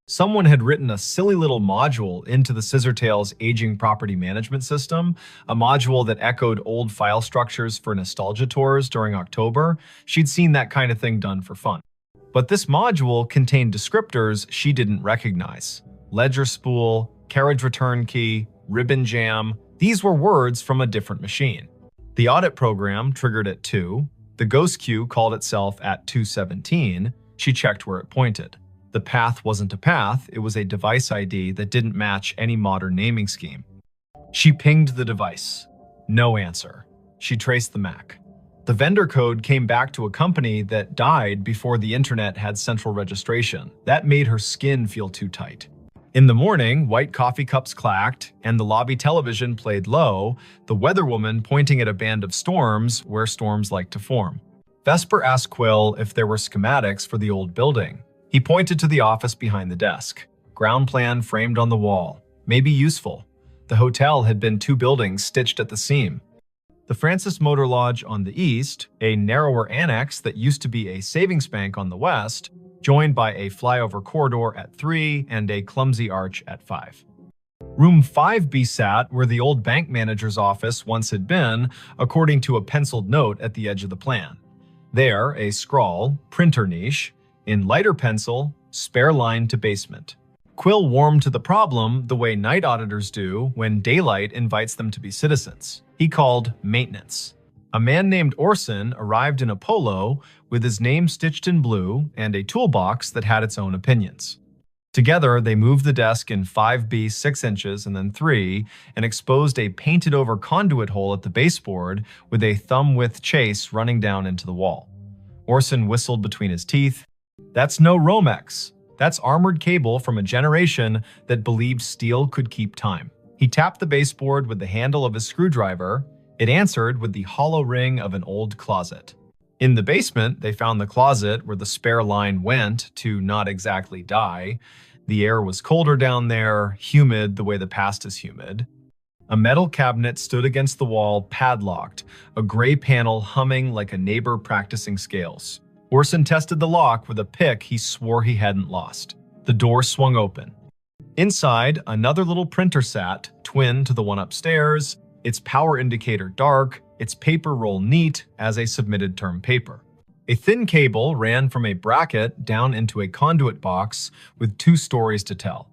Someone had written a silly little module into the Scissortails aging property management system, a module that echoed old file structures for nostalgia tours during October. She'd seen that kind of thing done for fun. But this module contained descriptors she didn't recognize. Ledger spool, carriage return key, ribbon jam. These were words from a different machine. The audit program triggered at 2. The ghost queue called itself at 2:17. She checked where it pointed. The path wasn't a path, it was a device ID that didn't match any modern naming scheme. She pinged the device. No answer. She traced the MAC. The vendor code came back to a company that died before the internet had central registration. That made her skin feel too tight. In the morning, white coffee cups clacked, and the lobby television played low, the weatherwoman pointing at a band of storms where storms like to form. Vesper asked Quill if there were schematics for the old building. He pointed to the office behind the desk. Ground plan framed on the wall. Maybe useful. The hotel had been 2 buildings stitched at the seam. The Francis Motor Lodge on the east, a narrower annex that used to be a savings bank on the west, joined by a flyover corridor at 3 and a clumsy arch at 5. Room 5B sat where the old bank manager's office once had been, according to a penciled note at the edge of the plan. There, a scrawl, printer niche, in lighter pencil, spare line to basement. Quill warmed to the problem the way night auditors do when daylight invites them to be citizens. He called maintenance. A man named Orson arrived in a polo with his name stitched in blue and a toolbox that had its own opinions. Together, they moved the desk in 5B 6 inches and then 3 and exposed a painted-over conduit hole at the baseboard with a thumb-width chase running down into the wall. Orson whistled between his teeth. "That's no Romex. That's armored cable from a generation that believed steel could keep time." He tapped the baseboard with the handle of his screwdriver. It answered with the hollow ring of an old closet. In the basement, they found the closet where the spare line went to not exactly die. The air was colder down there, humid the way the past is humid. A metal cabinet stood against the wall, padlocked, a gray panel humming like a neighbor practicing scales. Orson tested the lock with a pick he swore he hadn't lost. The door swung open. Inside, another little printer sat, twin to the one upstairs, its power indicator dark, its paper roll neat as a submitted term paper. A thin cable ran from a bracket down into a conduit box with 2 stories to tell.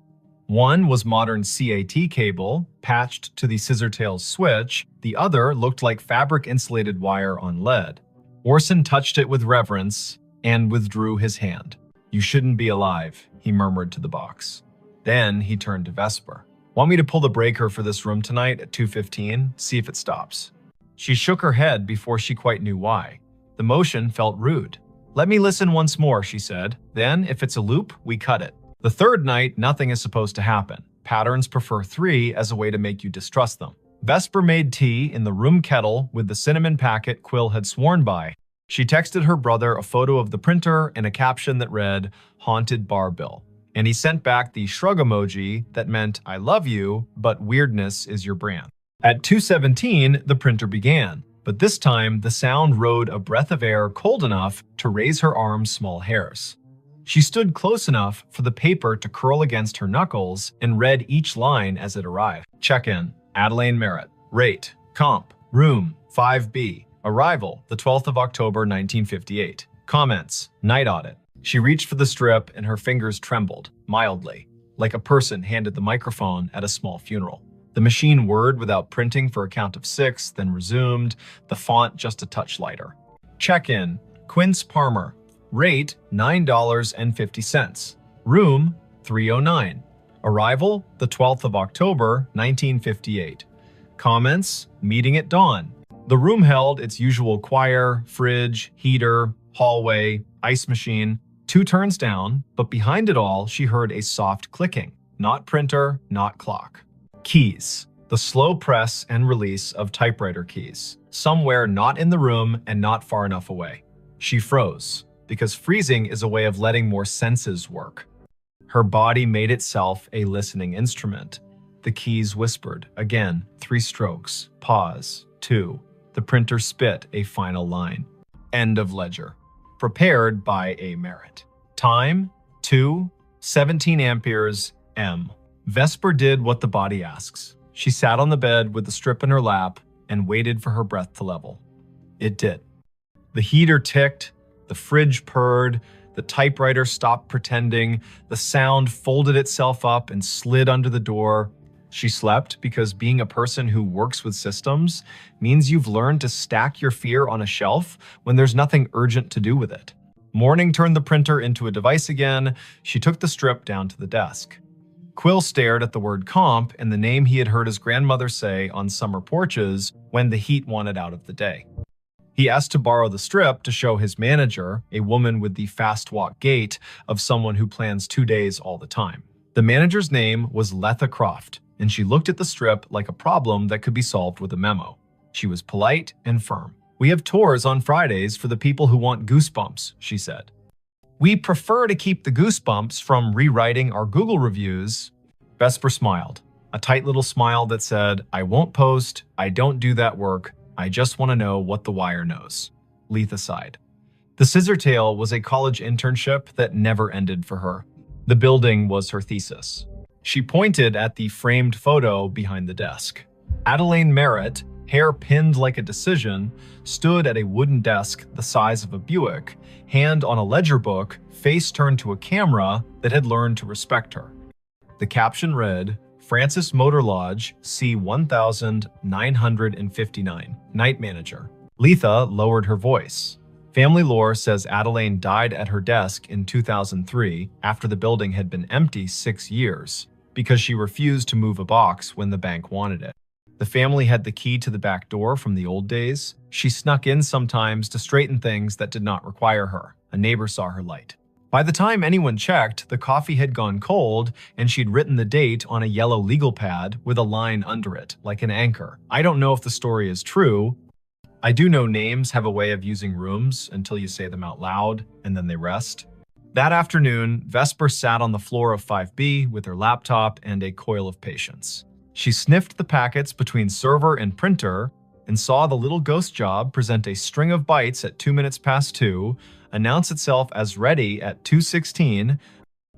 One was modern CAT cable, patched to the scissortails switch. The other looked like fabric-insulated wire on lead. Orson touched it with reverence and withdrew his hand. "You shouldn't be alive," he murmured to the box. Then he turned to Vesper. "Want me to pull the breaker for this room tonight at 2:15? See if it stops." She shook her head before she quite knew why. The motion felt rude. "Let me listen once more," she said. "Then, if it's a loop, we cut it." The third night, nothing is supposed to happen. Patterns prefer 3 as a way to make you distrust them. Vesper made tea in the room kettle with the cinnamon packet Quill had sworn by. She texted her brother a photo of the printer and a caption that read, "Haunted Bar Bill." And he sent back the shrug emoji that meant, "I love you, but weirdness is your brand." At 2:17, the printer began, but this time the sound rode a breath of air cold enough to raise her arm's small hairs. She stood close enough for the paper to curl against her knuckles and read each line as it arrived. Check-in, Adelaine Merritt. Rate, comp, room, 5B. Arrival, the 12th of October, 1958. Comments, night audit. She reached for the strip and her fingers trembled, mildly, like a person handed the microphone at a small funeral. The machine whirred without printing for a count of 6, then resumed, the font just a touch lighter. Check-in, Quince Palmer. Rate, $9.50. Room, 309. Arrival, the 12th of October, 1958. Comments, meeting at dawn. The room held its usual choir, fridge, heater, hallway, ice machine. 2 turns down, but behind it all, she heard a soft clicking. Not printer, not clock. Keys. The slow press and release of typewriter keys. Somewhere not in the room and not far enough away. She froze, because freezing is a way of letting more senses work. Her body made itself a listening instrument. The keys whispered. Again, 3 strokes. Pause. 2. The printer spit a final line. End of ledger. Prepared by A. Merritt. Time, 2:17 amperes, M. Vesper did what the body asks. She sat on the bed with the strip in her lap and waited for her breath to level. It did. The heater ticked, the fridge purred, the typewriter stopped pretending, the sound folded itself up and slid under the door. She slept because being a person who works with systems means you've learned to stack your fear on a shelf when there's nothing urgent to do with it. Morning turned the printer into a device again. She took the strip down to the desk. Quill stared at the word comp and the name he had heard his grandmother say on summer porches when the heat wanted out of the day. He asked to borrow the strip to show his manager, a woman with the fast walk gait of someone who plans 2 days all the time. The manager's name was Letha Croft, and she looked at the strip like a problem that could be solved with a memo. She was polite and firm. "We have tours on Fridays for the people who want goosebumps," she said. "We prefer to keep the goosebumps from rewriting our Google reviews." Vesper smiled, a tight little smile that said, "I won't post, I don't do that work, I just want to know what the wire knows." Letha sighed. The Scissor Tale was a college internship that never ended for her. The building was her thesis. She pointed at the framed photo behind the desk. Adelaine Merritt, hair pinned like a decision, stood at a wooden desk the size of a Buick, hand on a ledger book, face turned to a camera that had learned to respect her. The caption read, "Francis Motor Lodge, C1959, Night Manager." Letha lowered her voice. Family lore says Adelaine died at her desk in 2003 after the building had been empty 6 years because she refused to move a box when the bank wanted it. The family had the key to the back door from the old days. She snuck in sometimes to straighten things that did not require her. A neighbor saw her light. By the time anyone checked, the coffee had gone cold and she'd written the date on a yellow legal pad with a line under it, like an anchor. I don't know if the story is true. I do know names have a way of using rooms until you say them out loud, and then they rest. That afternoon, Vesper sat on the floor of 5B with her laptop and a coil of patience. She sniffed the packets between server and printer and saw the little ghost job present a string of bytes at 2 minutes past 2, announce itself as ready at 2:16,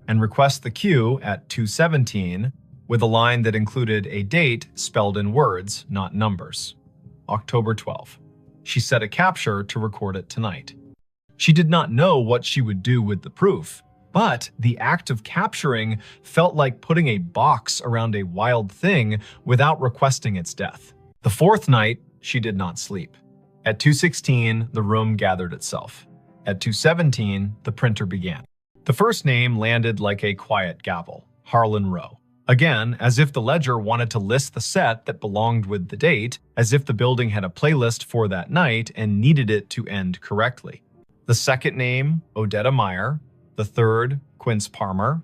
and request the queue at 2:17 with a line that included a date spelled in words, not numbers. October 12. She set a capture to record it tonight. She did not know what she would do with the proof, but the act of capturing felt like putting a box around a wild thing without requesting its death. The fourth night, she did not sleep. At 2:16, the room gathered itself. At 2:17, the printer began. The first name landed like a quiet gavel, Harlan Rowe. Again, as if the ledger wanted to list the set that belonged with the date, as if the building had a playlist for that night and needed it to end correctly. The second name, Odetta Meyer. The third, Quince Palmer.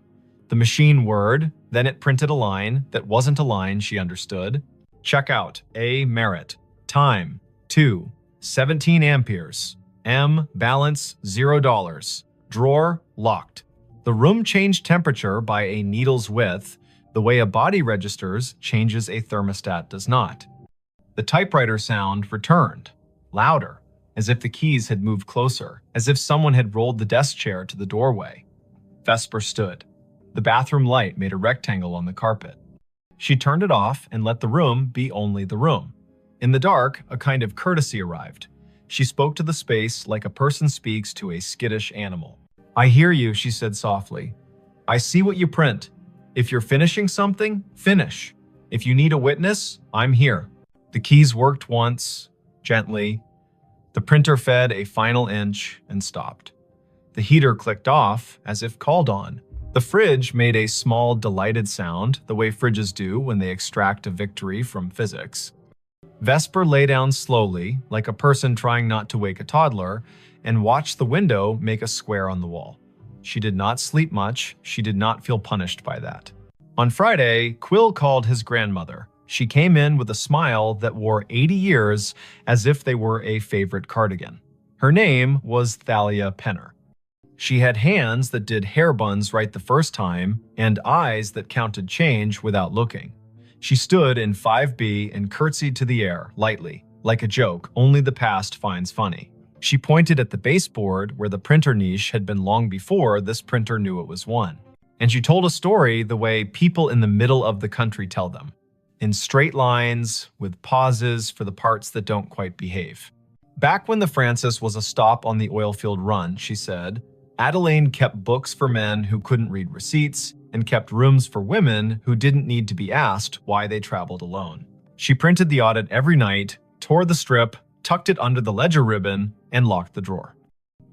The machine word, then it printed a line that wasn't a line she understood. Checkout, A. Merritt. Time, 2:17 amperes. M. Balance, $0. Drawer, locked. The room changed temperature by a needle's width. The way a body registers changes a thermostat does not. The typewriter sound returned, louder, as if the keys had moved closer, as if someone had rolled the desk chair to the doorway. Vesper stood. The bathroom light made a rectangle on the carpet. She turned it off and let the room be only the room. In the dark, a kind of courtesy arrived. She spoke to the space like a person speaks to a skittish animal. "I hear you," she said softly. "I see what you print. If you're finishing something, finish. If you need a witness, I'm here." The keys worked once, gently. The printer fed a final inch and stopped. The heater clicked off as if called on. The fridge made a small, delighted sound, the way fridges do when they extract a victory from physics. Vesper lay down slowly, like a person trying not to wake a toddler, and watched the window make a square on the wall. She did not sleep much. She did not feel punished by that. On Friday, Quill called his grandmother. She came in with a smile that wore 80 years as if they were a favorite cardigan. Her name was Thalia Penner. She had hands that did hair buns right the first time and eyes that counted change without looking. She stood in 5B and curtsied to the air, lightly, like a joke only the past finds funny. She pointed at the baseboard where the printer niche had been long before this printer knew it was one. And she told a story the way people in the middle of the country tell them, in straight lines, with pauses for the parts that don't quite behave. Back when the Francis was a stop on the oilfield run, she said, Adelaine kept books for men who couldn't read receipts and kept rooms for women who didn't need to be asked why they traveled alone. She printed the audit every night, tore the strip, tucked it under the ledger ribbon, and locked the drawer.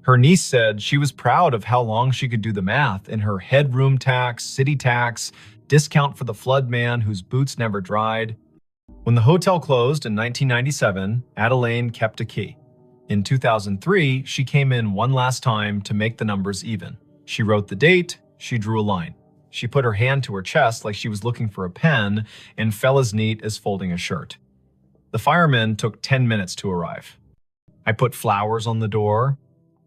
Her niece said she was proud of how long she could do the math in her headroom tax, city tax, discount for the flood man whose boots never dried. When the hotel closed in 1997, Adelaine kept a key. In 2003, she came in one last time to make the numbers even. She wrote the date, she drew a line. She put her hand to her chest like she was looking for a pen and fell as neat as folding a shirt. The firemen took 10 minutes to arrive. I put flowers on the door,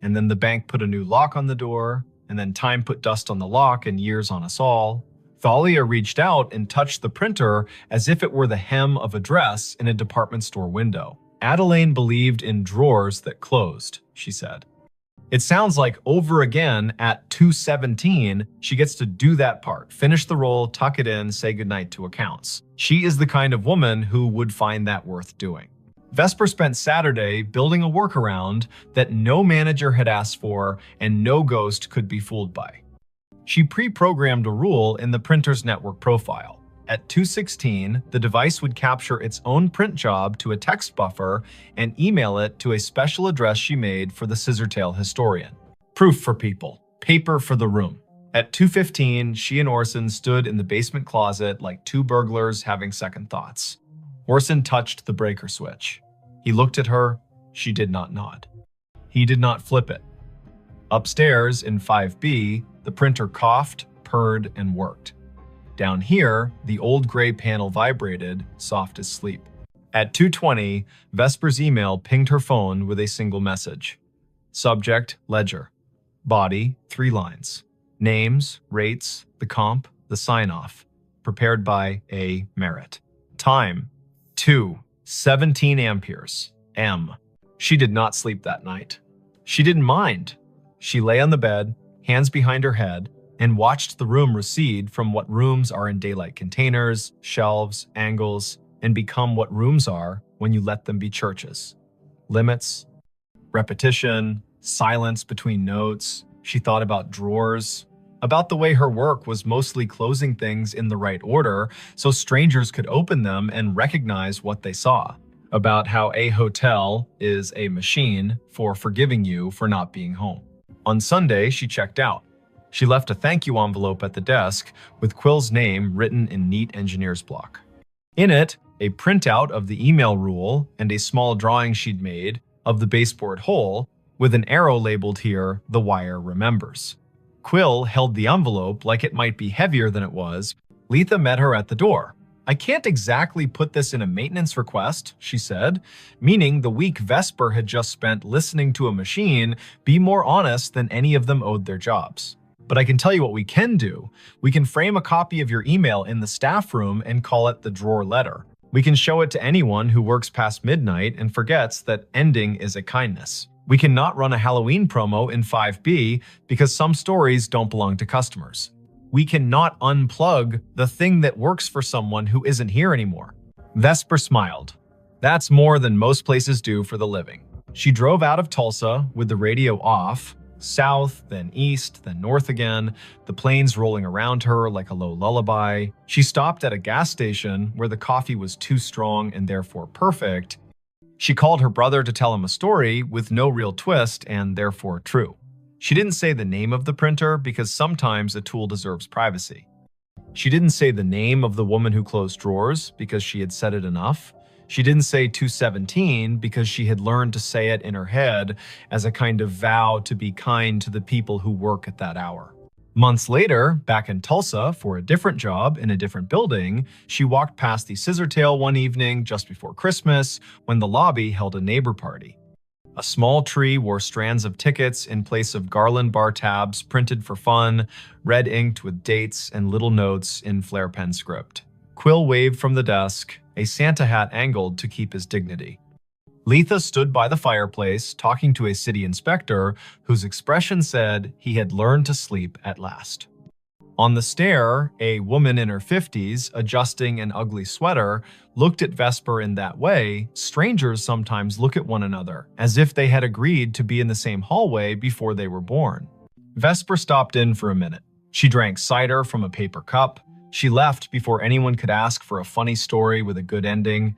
and then the bank put a new lock on the door, and then time put dust on the lock and years on us all. Thalia reached out and touched the printer as if it were the hem of a dress in a department store window. Adelaine believed in drawers that closed, she said. It sounds like over again at 2:17, she gets to do that part, finish the roll, tuck it in, say goodnight to accounts. She is the kind of woman who would find that worth doing. Vesper spent Saturday building a workaround that no manager had asked for and no ghost could be fooled by. She pre-programmed a rule in the printer's network profile. At 2:16, the device would capture its own print job to a text buffer and email it to a special address she made for the Scissortail historian. Proof for people, paper for the room. At 2:15, she and Orson stood in the basement closet like two burglars having second thoughts. Orson touched the breaker switch. He looked at her. She did not nod. He did not flip it. Upstairs in 5B, the printer coughed, purred, and worked. Down here, the old gray panel vibrated, soft as sleep. At 2:20, Vesper's email pinged her phone with a single message. Subject, ledger. Body, 3 lines. Names, rates, the comp, the sign-off. Prepared by A. Merritt. Time, 2:17 amperes. M. She did not sleep that night. She didn't mind. She lay on the bed, hands behind her head, and watched the room recede from what rooms are in daylight containers, shelves, angles, and become what rooms are when you let them be churches. Limits, repetition, silence between notes. She thought about drawers, about the way her work was mostly closing things in the right order so strangers could open them and recognize what they saw, about how a hotel is a machine for forgiving you for not being home. On Sunday, she checked out. She left a thank you envelope at the desk with Quill's name written in neat engineer's block. In it, a printout of the email rule and a small drawing she'd made of the baseboard hole with an arrow labeled here, "The wire remembers." Quill held the envelope like it might be heavier than it was. Letha met her at the door. "I can't exactly put this in a maintenance request," she said, meaning the week Vesper had just spent listening to a machine be more honest than any of them owed their jobs. "But I can tell you what we can do. We can frame a copy of your email in the staff room and call it the drawer letter. We can show it to anyone who works past midnight and forgets that ending is a kindness. We cannot run a Halloween promo in 5B because some stories don't belong to customers. We cannot unplug the thing that works for someone who isn't here anymore." Vesper smiled. That's more than most places do for the living. She drove out of Tulsa with the radio off, south, then east, then north again, the planes rolling around her like a low lullaby. She stopped at a gas station where the coffee was too strong and therefore perfect. She called her brother to tell him a story with no real twist and therefore true. She didn't say the name of the printer because sometimes a tool deserves privacy. She didn't say the name of the woman who closed drawers because she had said it enough. She didn't say 2:17 because she had learned to say it in her head as a kind of vow to be kind to the people who work at that hour. Months later, back in Tulsa for a different job in a different building, she walked past the Scissortail one evening just before Christmas when the lobby held a neighbor party. A small tree wore strands of tickets in place of garland bar tabs printed for fun, red inked with dates and little notes in flare pen script. Quill waved from the desk, a Santa hat angled to keep his dignity. Letha stood by the fireplace talking to a city inspector whose expression said he had learned to sleep at last. On the stair, a woman in her 50s, adjusting an ugly sweater, looked at Vesper in that way strangers sometimes look at one another, as if they had agreed to be in the same hallway before they were born. Vesper stopped in for a minute. She drank cider from a paper cup. She left before anyone could ask for a funny story with a good ending.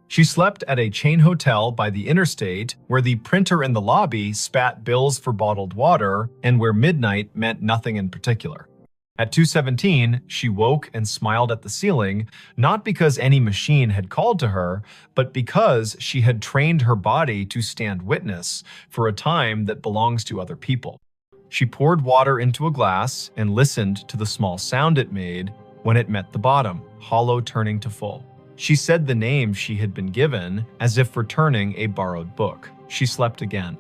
She slept at a chain hotel by the interstate where the printer in the lobby spat bills for bottled water and where midnight meant nothing in particular. At 2:17, she woke and smiled at the ceiling, not because any machine had called to her, but because she had trained her body to stand witness for a time that belongs to other people. She poured water into a glass and listened to the small sound it made when it met the bottom, hollow turning to full. She said the name she had been given as if returning a borrowed book. She slept again.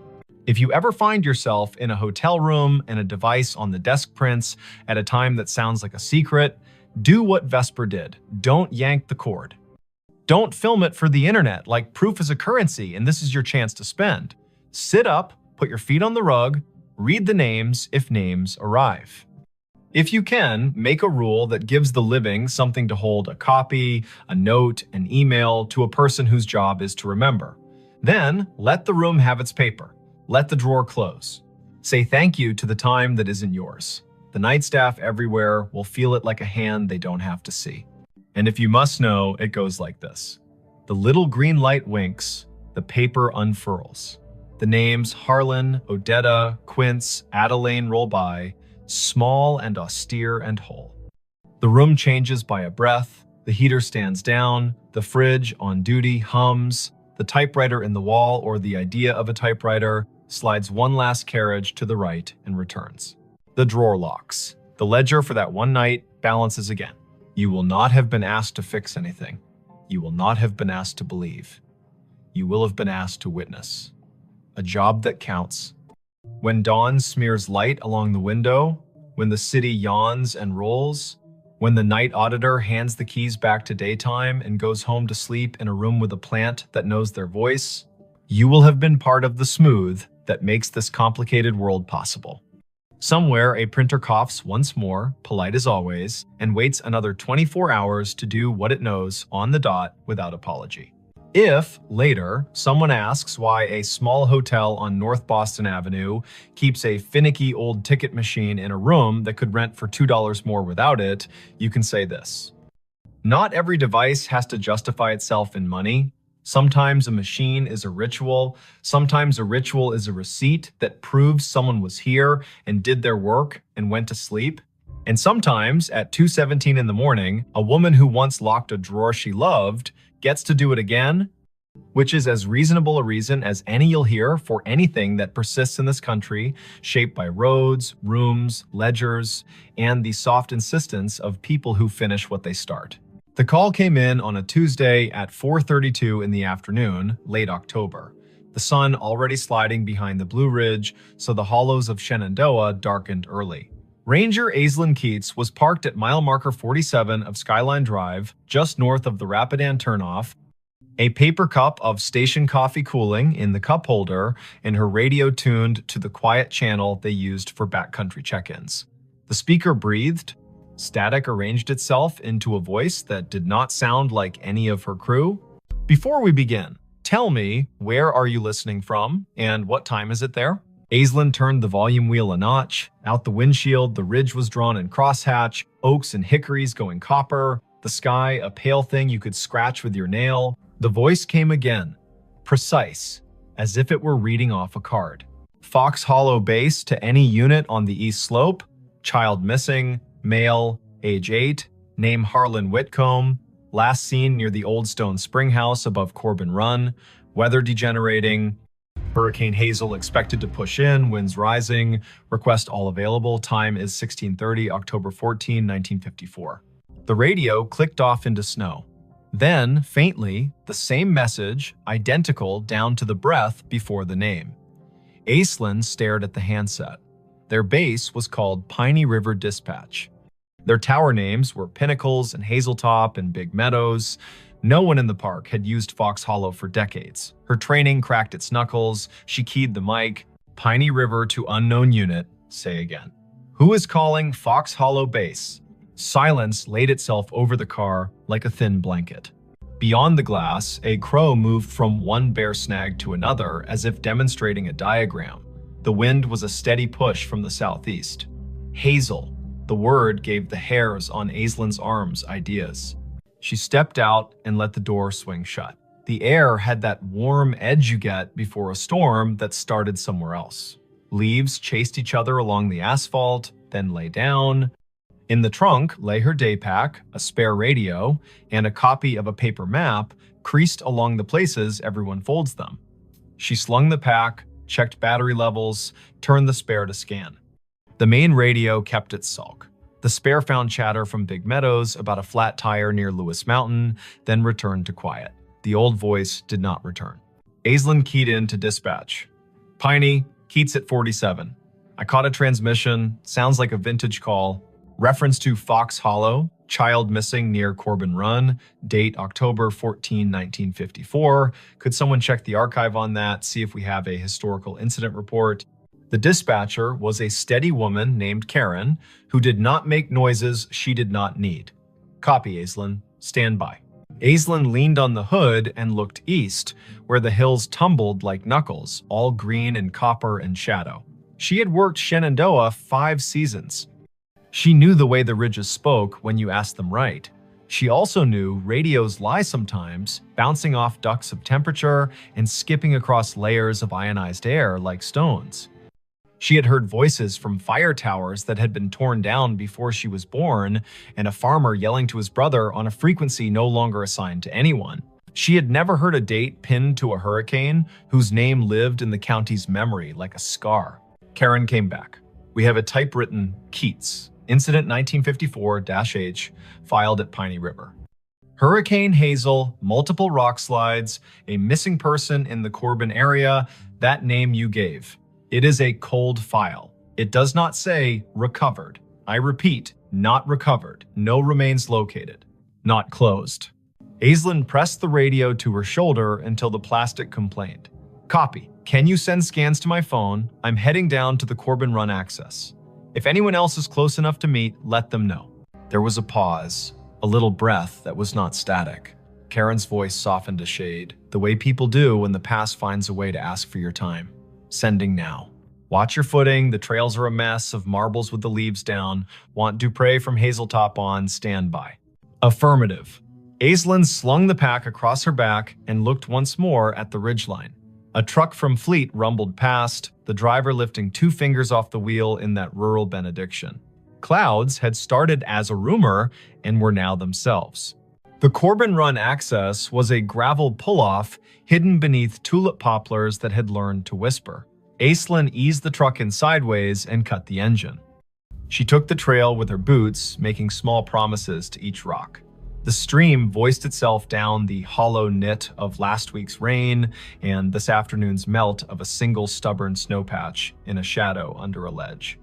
If you ever find yourself in a hotel room and a device on the desk prints at a time that sounds like a secret, do what Vesper did. Don't yank the cord. Don't film it for the internet like proof is a currency and this is your chance to spend. Sit up, put your feet on the rug, read the names if names arrive. If you can, make a rule that gives the living something to hold a copy, a note, an email to a person whose job is to remember. Then, let the room have its paper. Let the drawer close. Say thank you to the time that isn't yours. The night staff everywhere will feel it like a hand they don't have to see. And if you must know, it goes like this. The little green light winks, the paper unfurls. The names Harlan, Odetta, Quince, Adeline roll by, small and austere and whole. The room changes by a breath, the heater stands down, the fridge on duty hums, the typewriter in the wall or the idea of a typewriter slides one last carriage to the right and returns. The drawer locks. The ledger for that one night balances again. You will not have been asked to fix anything. You will not have been asked to believe. You will have been asked to witness. A job that counts. When dawn smears light along the window, when the city yawns and rolls, when the night auditor hands the keys back to daytime and goes home to sleep in a room with a plant that knows their voice, you will have been part of the smooth that makes this complicated world possible. Somewhere, a printer coughs once more, polite as always, and waits another 24 hours to do what it knows on the dot without apology. If, later, someone asks why a small hotel on North Boston Avenue keeps a finicky old ticket machine in a room that could rent for $2 more without it, you can say this. Not every device has to justify itself in money. Sometimes a machine is a ritual. Sometimes a ritual is a receipt that proves someone was here and did their work and went to sleep. And sometimes, at 2:17 in the morning, a woman who once locked a drawer she loved gets to do it again, which is as reasonable a reason as any you'll hear for anything that persists in this country, shaped by roads, rooms, ledgers, and the soft insistence of people who finish what they start. The call came in on a Tuesday at 4:32 in the afternoon, late October. The sun already sliding behind the Blue Ridge, so the hollows of Shenandoah darkened early. Ranger Aislinn Keats was parked at mile marker 47 of Skyline Drive, just north of the Rapidan turnoff, a paper cup of station coffee cooling in the cup holder, and her radio tuned to the quiet channel they used for backcountry check-ins. The speaker breathed. Static arranged itself into a voice that did not sound like any of her crew. Before we begin, tell me, where are you listening from, and what time is it there? Aislinn turned the volume wheel a notch. Out the windshield, the ridge was drawn in crosshatch, oaks and hickories going copper, the sky a pale thing you could scratch with your nail. The voice came again, precise, as if it were reading off a card. Fox Hollow base to any unit on the east slope, child missing, male, age 8, name Harlan Whitcomb, last seen near the Old Stone Spring House above Corbin Run, weather degenerating, Hurricane Hazel expected to push in, winds rising, request all available, time is 16:30, October 14, 1954. The radio clicked off into snow. Then, faintly, the same message, identical down to the breath before the name. Aislinn stared at the handset. Their base was called Piney River Dispatch. Their tower names were Pinnacles and Hazeltop and Big Meadows. No one in the park had used Fox Hollow for decades. Her training cracked its knuckles. She keyed the mic. Piney River to unknown unit. Say again. Who is calling Fox Hollow base? Silence laid itself over the car like a thin blanket. Beyond the glass, a crow moved from one bare snag to another as if demonstrating a diagram. The wind was a steady push from the southeast. Hazel, the word gave the hairs on Aislinn's arms ideas. She stepped out and let the door swing shut. The air had that warm edge you get before a storm that started somewhere else. Leaves chased each other along the asphalt, then lay down. In the trunk lay her day pack, a spare radio, and a copy of a paper map creased along the places everyone folds them. She slung the pack, checked battery levels, turned the spare to scan. The main radio kept its sulk. The spare found chatter from Big Meadows about a flat tire near Lewis Mountain, then returned to quiet. The old voice did not return. Aislinn keyed in to dispatch. Piney, Keats at 47. I caught a transmission, sounds like a vintage call. Reference to Fox Hollow, child missing near Corbin Run, date October 14, 1954. Could someone check the archive on that, see if we have a historical incident report? The dispatcher was a steady woman named Karen, who did not make noises she did not need. Copy, Aislinn. Stand by. Aislinn leaned on the hood and looked east, where the hills tumbled like knuckles, all green and copper and shadow. She had worked Shenandoah 5 seasons. She knew the way the ridges spoke when you asked them right. She also knew radios lie sometimes, bouncing off ducts of temperature and skipping across layers of ionized air like stones. She had heard voices from fire towers that had been torn down before she was born, and a farmer yelling to his brother on a frequency no longer assigned to anyone. She had never heard a date pinned to a hurricane whose name lived in the county's memory like a scar. Karen came back. We have a typewritten Keats, Incident 1954-H, filed at Piney River. Hurricane Hazel, multiple rock slides, a missing person in the Corbin area, that name you gave. It is a cold file. It does not say recovered. I repeat, not recovered. No remains located. Not closed. Aislinn pressed the radio to her shoulder until the plastic complained. Copy. Can you send scans to my phone? I'm heading down to the Corbin Run access. If anyone else is close enough to meet, let them know. There was a pause, a little breath that was not static. Karen's voice softened a shade, the way people do when the past finds a way to ask for your time. Sending now. Watch your footing, the trails are a mess of marbles with the leaves down. Want Dupre from Hazeltop on, stand by. Affirmative. Aislinn slung the pack across her back and looked once more at the ridgeline. A truck from Fleet rumbled past, the driver lifting 2 fingers off the wheel in that rural benediction. Clouds had started as a rumor and were now themselves. The Corbin Run access was a gravel pull-off hidden beneath tulip poplars that had learned to whisper. Aislinn eased the truck in sideways and cut the engine. She took the trail with her boots, making small promises to each rock. The stream voiced itself down the hollow knit of last week's rain and this afternoon's melt of a single stubborn snowpatch in a shadow under a ledge.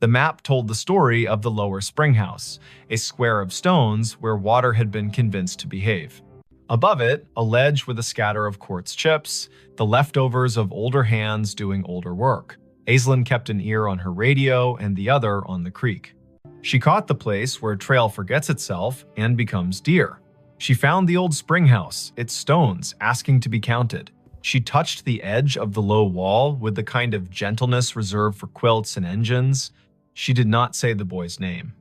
The map told the story of the lower springhouse, a square of stones where water had been convinced to behave. Above it, a ledge with a scatter of quartz chips, the leftovers of older hands doing older work. Aislinn kept an ear on her radio and the other on the creek. She caught the place where trail forgets itself and becomes deer. She found the old springhouse, its stones asking to be counted. She touched the edge of the low wall with the kind of gentleness reserved for quilts and engines. She did not say the boy's name.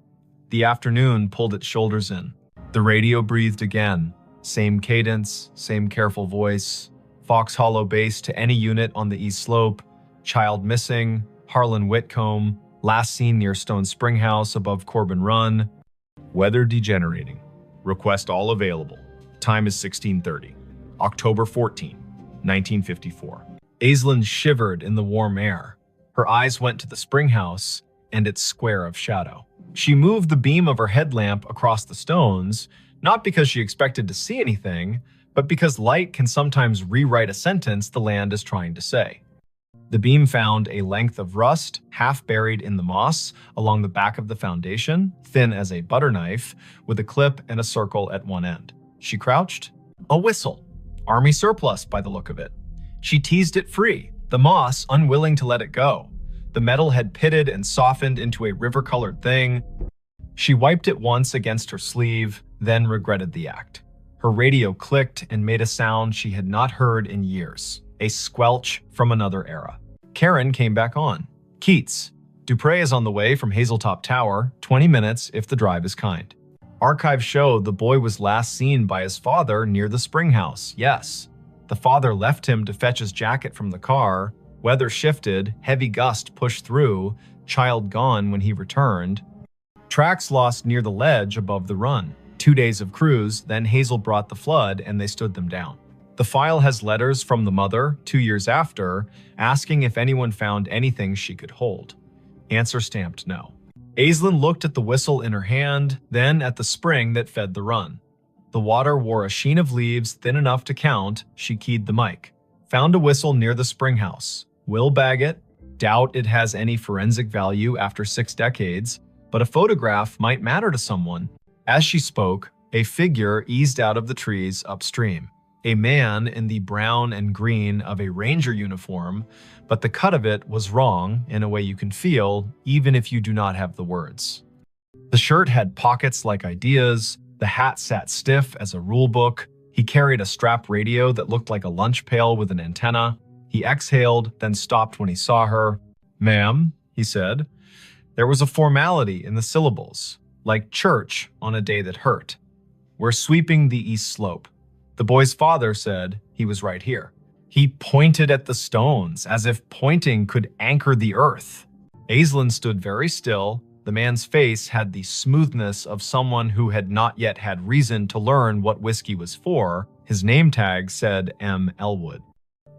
The afternoon pulled its shoulders in. The radio breathed again. Same cadence, same careful voice. Fox Hollow base to any unit on the east slope. Child missing. Harlan Whitcomb. Last seen near Stone Springhouse above Corbin Run. Weather degenerating. Request all available. Time is 16:30. October 14, 1954. Aislinn shivered in the warm air. Her eyes went to the springhouse and its square of shadow. She moved the beam of her headlamp across the stones, not because she expected to see anything, but because light can sometimes rewrite a sentence the land is trying to say. The beam found a length of rust, half buried in the moss, along the back of the foundation, thin as a butter knife, with a clip and a circle at one end. She crouched. A whistle. Army surplus, by the look of it. She teased it free, the moss unwilling to let it go. The metal had pitted and softened into a river-colored thing. She wiped it once against her sleeve, then regretted the act. Her radio clicked and made a sound she had not heard in years, a squelch from another era. Karen came back on. Keats. Dupre is on the way from Hazeltop Tower, 20 minutes if the drive is kind. Archives show the boy was last seen by his father near the springhouse, yes. The father left him to fetch his jacket from the car. Weather shifted, heavy gust pushed through, child gone when he returned. Tracks lost near the ledge above the run. 2 days of cruise, then Hazel brought the flood and they stood them down. The file has letters from the mother, 2 years after, asking if anyone found anything she could hold. Answer stamped no. Aislinn looked at the whistle in her hand, then at the spring that fed the run. The water wore a sheen of leaves thin enough to count. She keyed the mic. Found a whistle near the spring house. Will bag it. Doubt it has any forensic value after 6 decades, but a photograph might matter to someone. As she spoke, a figure eased out of the trees upstream. A man in the brown and green of a ranger uniform, but the cut of it was wrong in a way you can feel even if you do not have the words. The shirt had pockets like ideas, the hat sat stiff as a rule book, he carried a strap radio that looked like a lunch pail with an antenna. He exhaled, then stopped when he saw her. "Ma'am," he said. There was a formality in the syllables, like church on a day that hurt. "We're sweeping the east slope." The boy's father said he was right here. He pointed at the stones, as if pointing could anchor the earth. Aislinn stood very still. The man's face had the smoothness of someone who had not yet had reason to learn what whiskey was for. His name tag said M. Elwood.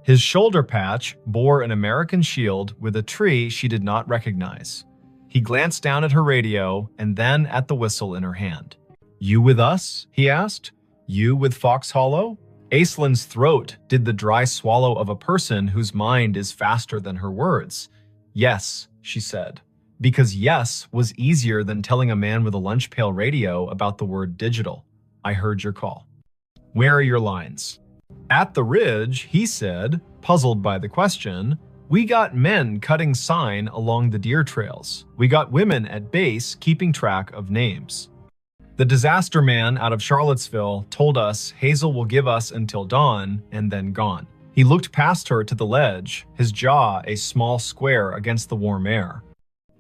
His shoulder patch bore an American shield with a tree she did not recognize. He glanced down at her radio and then at the whistle in her hand. "You with us?" he asked. "You with Fox Hollow?" Aislinn's throat did the dry swallow of a person whose mind is faster than her words. "Yes," she said, because yes was easier than telling a man with a lunch pail radio about the word digital. "I heard your call." "Where are your lines?" "At the ridge," he said, puzzled by the question. "We got men cutting sign along the deer trails. We got women at base keeping track of names. The disaster man out of Charlottesville told us Hazel will give us until dawn and then gone." He looked past her to the ledge, his jaw a small square against the warm air.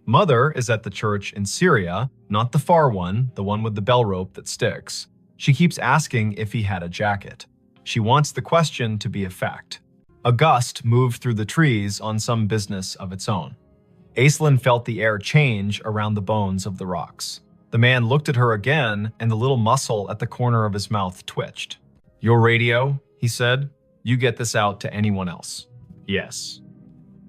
"Mother is at the church in Syria, not the far one, the one with the bell rope that sticks. She keeps asking if he had a jacket. She wants the question to be a fact." A gust moved through the trees on some business of its own. Aislinn felt the air change around the bones of the rocks. The man looked at her again, and the little muscle at the corner of his mouth twitched. "Your radio," he said. "You get this out to anyone else." "Yes."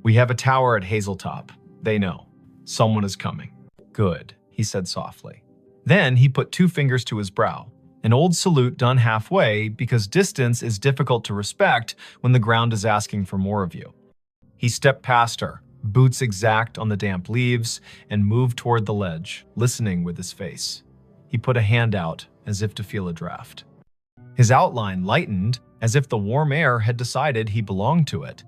"We have a tower at Hazeltop. They know. Someone is coming." "Good," he said softly. Then he put 2 fingers to his brow, an old salute done halfway because distance is difficult to respect when the ground is asking for more of you. He stepped past her, boots exact on the damp leaves, and moved toward the ledge, listening with his face. He put a hand out as if to feel a draft. His outline lightened as if the warm air had decided he belonged to it.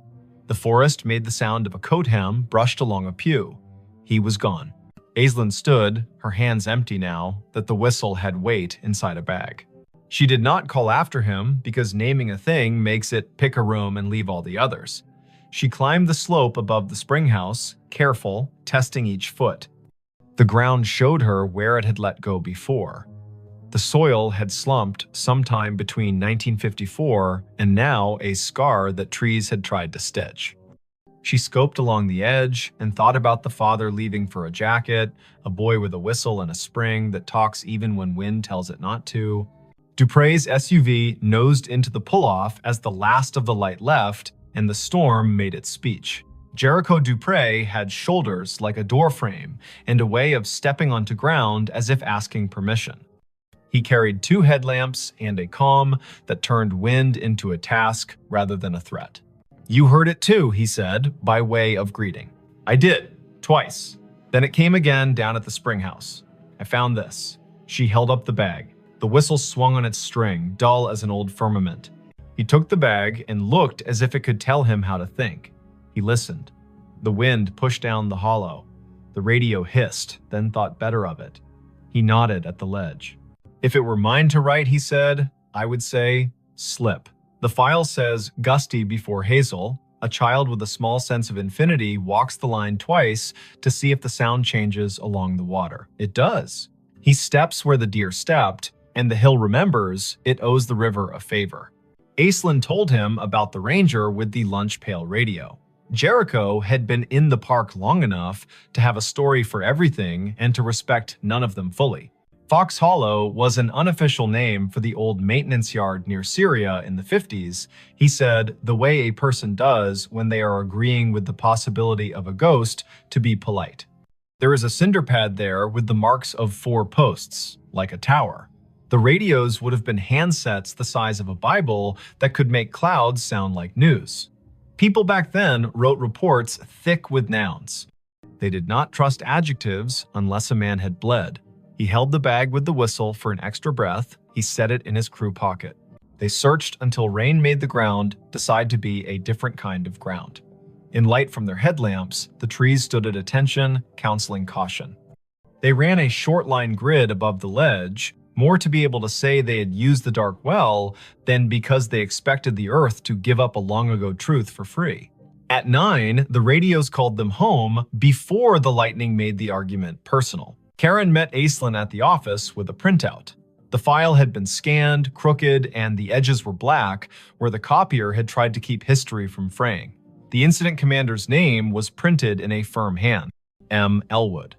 The forest made the sound of a coat hem brushed along a pew. He was gone. Aislinn stood, her hands empty now that the whistle had weight inside a bag. She did not call after him because naming a thing makes it pick a room and leave all the others. She climbed the slope above the spring house, careful, testing each foot. The ground showed her where it had let go before. The soil had slumped sometime between 1954 and now a scar that trees had tried to stitch. She scoped along the edge and thought about the father leaving for a jacket, a boy with a whistle and a spring that talks even when wind tells it not to. Dupre's SUV nosed into the pull-off as the last of the light left, and the storm made its speech. Jericho Dupre had shoulders like a doorframe and a way of stepping onto ground as if asking permission. He carried 2 headlamps and a calm that turned wind into a task rather than a threat. "You heard it too," he said, by way of greeting. "I did, twice. Then it came again down at the spring house. I found this." She held up the bag. The whistle swung on its string, dull as an old firmament. He took the bag and looked as if it could tell him how to think. He listened. The wind pushed down the hollow. The radio hissed, then thought better of it. He nodded at the ledge. "If it were mine to write," he said, "I would say, slip." The file says gusty before Hazel. A child with a small sense of infinity walks the line twice to see if the sound changes along the water. It does. He steps where the deer stepped, and the hill remembers it owes the river a favor. Aislinn told him about the ranger with the lunch pail radio. Jericho had been in the park long enough to have a story for everything and to respect none of them fully. Fox Hollow was an unofficial name for the old maintenance yard near Syria in the 50s. He said, the way a person does when they are agreeing with the possibility of a ghost to be polite. There is a cinder pad there with the marks of 4 posts, like a tower. The radios would have been handsets the size of a Bible that could make clouds sound like news. People back then wrote reports thick with nouns. They did not trust adjectives unless a man had bled. He held the bag with the whistle for an extra breath. He set it in his crew pocket. They searched until rain made the ground decide to be a different kind of ground. In light from their headlamps, the trees stood at attention, counseling caution. They ran a short line grid above the ledge, more to be able to say they had used the dark well than because they expected the earth to give up a long-ago truth for free. At 9, the radios called them home before the lightning made the argument personal. Karen met Aislinn at the office with a printout. The file had been scanned, crooked, and the edges were black, where the copier had tried to keep history from fraying. The incident commander's name was printed in a firm hand, M. Elwood.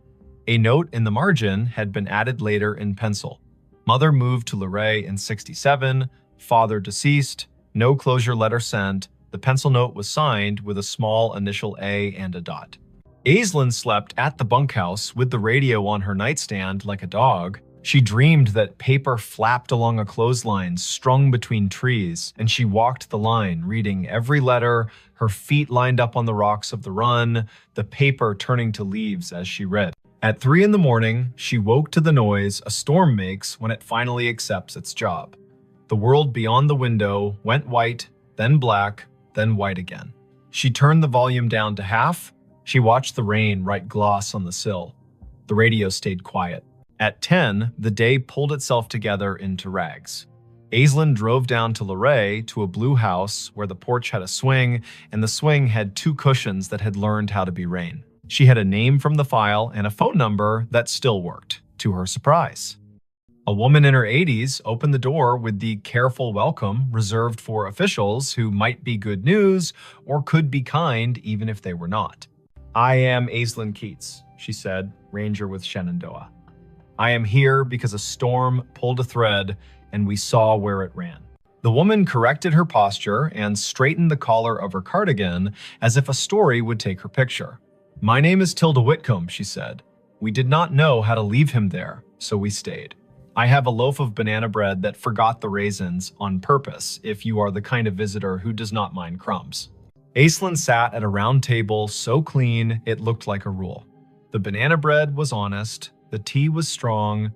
A note in the margin had been added later in pencil. Mother moved to Luray in '67, father deceased, no closure letter sent. The pencil note was signed with a small initial A and a dot. Aislinn slept at the bunkhouse with the radio on her nightstand like a dog. She dreamed that paper flapped along a clothesline strung between trees, and she walked the line, reading every letter, her feet lined up on the rocks of the run, the paper turning to leaves as she read. At 3 in the morning, she woke to the noise a storm makes when it finally accepts its job. The world beyond the window went white, then black, then white again. She turned the volume down to half. She watched the rain write gloss on the sill. The radio stayed quiet. At 10, the day pulled itself together into rags. Aislinn drove down to Luray to a blue house where the porch had a swing, and the swing had 2 cushions that had learned how to be rain. She had a name from the file and a phone number that still worked, to her surprise. A woman in her 80s opened the door with the careful welcome reserved for officials who might be good news or could be kind even if they were not. "I am Aislinn Keats," she said, ranger with Shenandoah. "I am here because a storm pulled a thread and we saw where it ran." The woman corrected her posture and straightened the collar of her cardigan as if a story would take her picture. "My name is Tilda Whitcomb," she said. "We did not know how to leave him there, so we stayed. I have a loaf of banana bread that forgot the raisins on purpose if you are the kind of visitor who does not mind crumbs." Aislinn sat at a round table so clean it looked like a rule. The banana bread was honest, the tea was strong.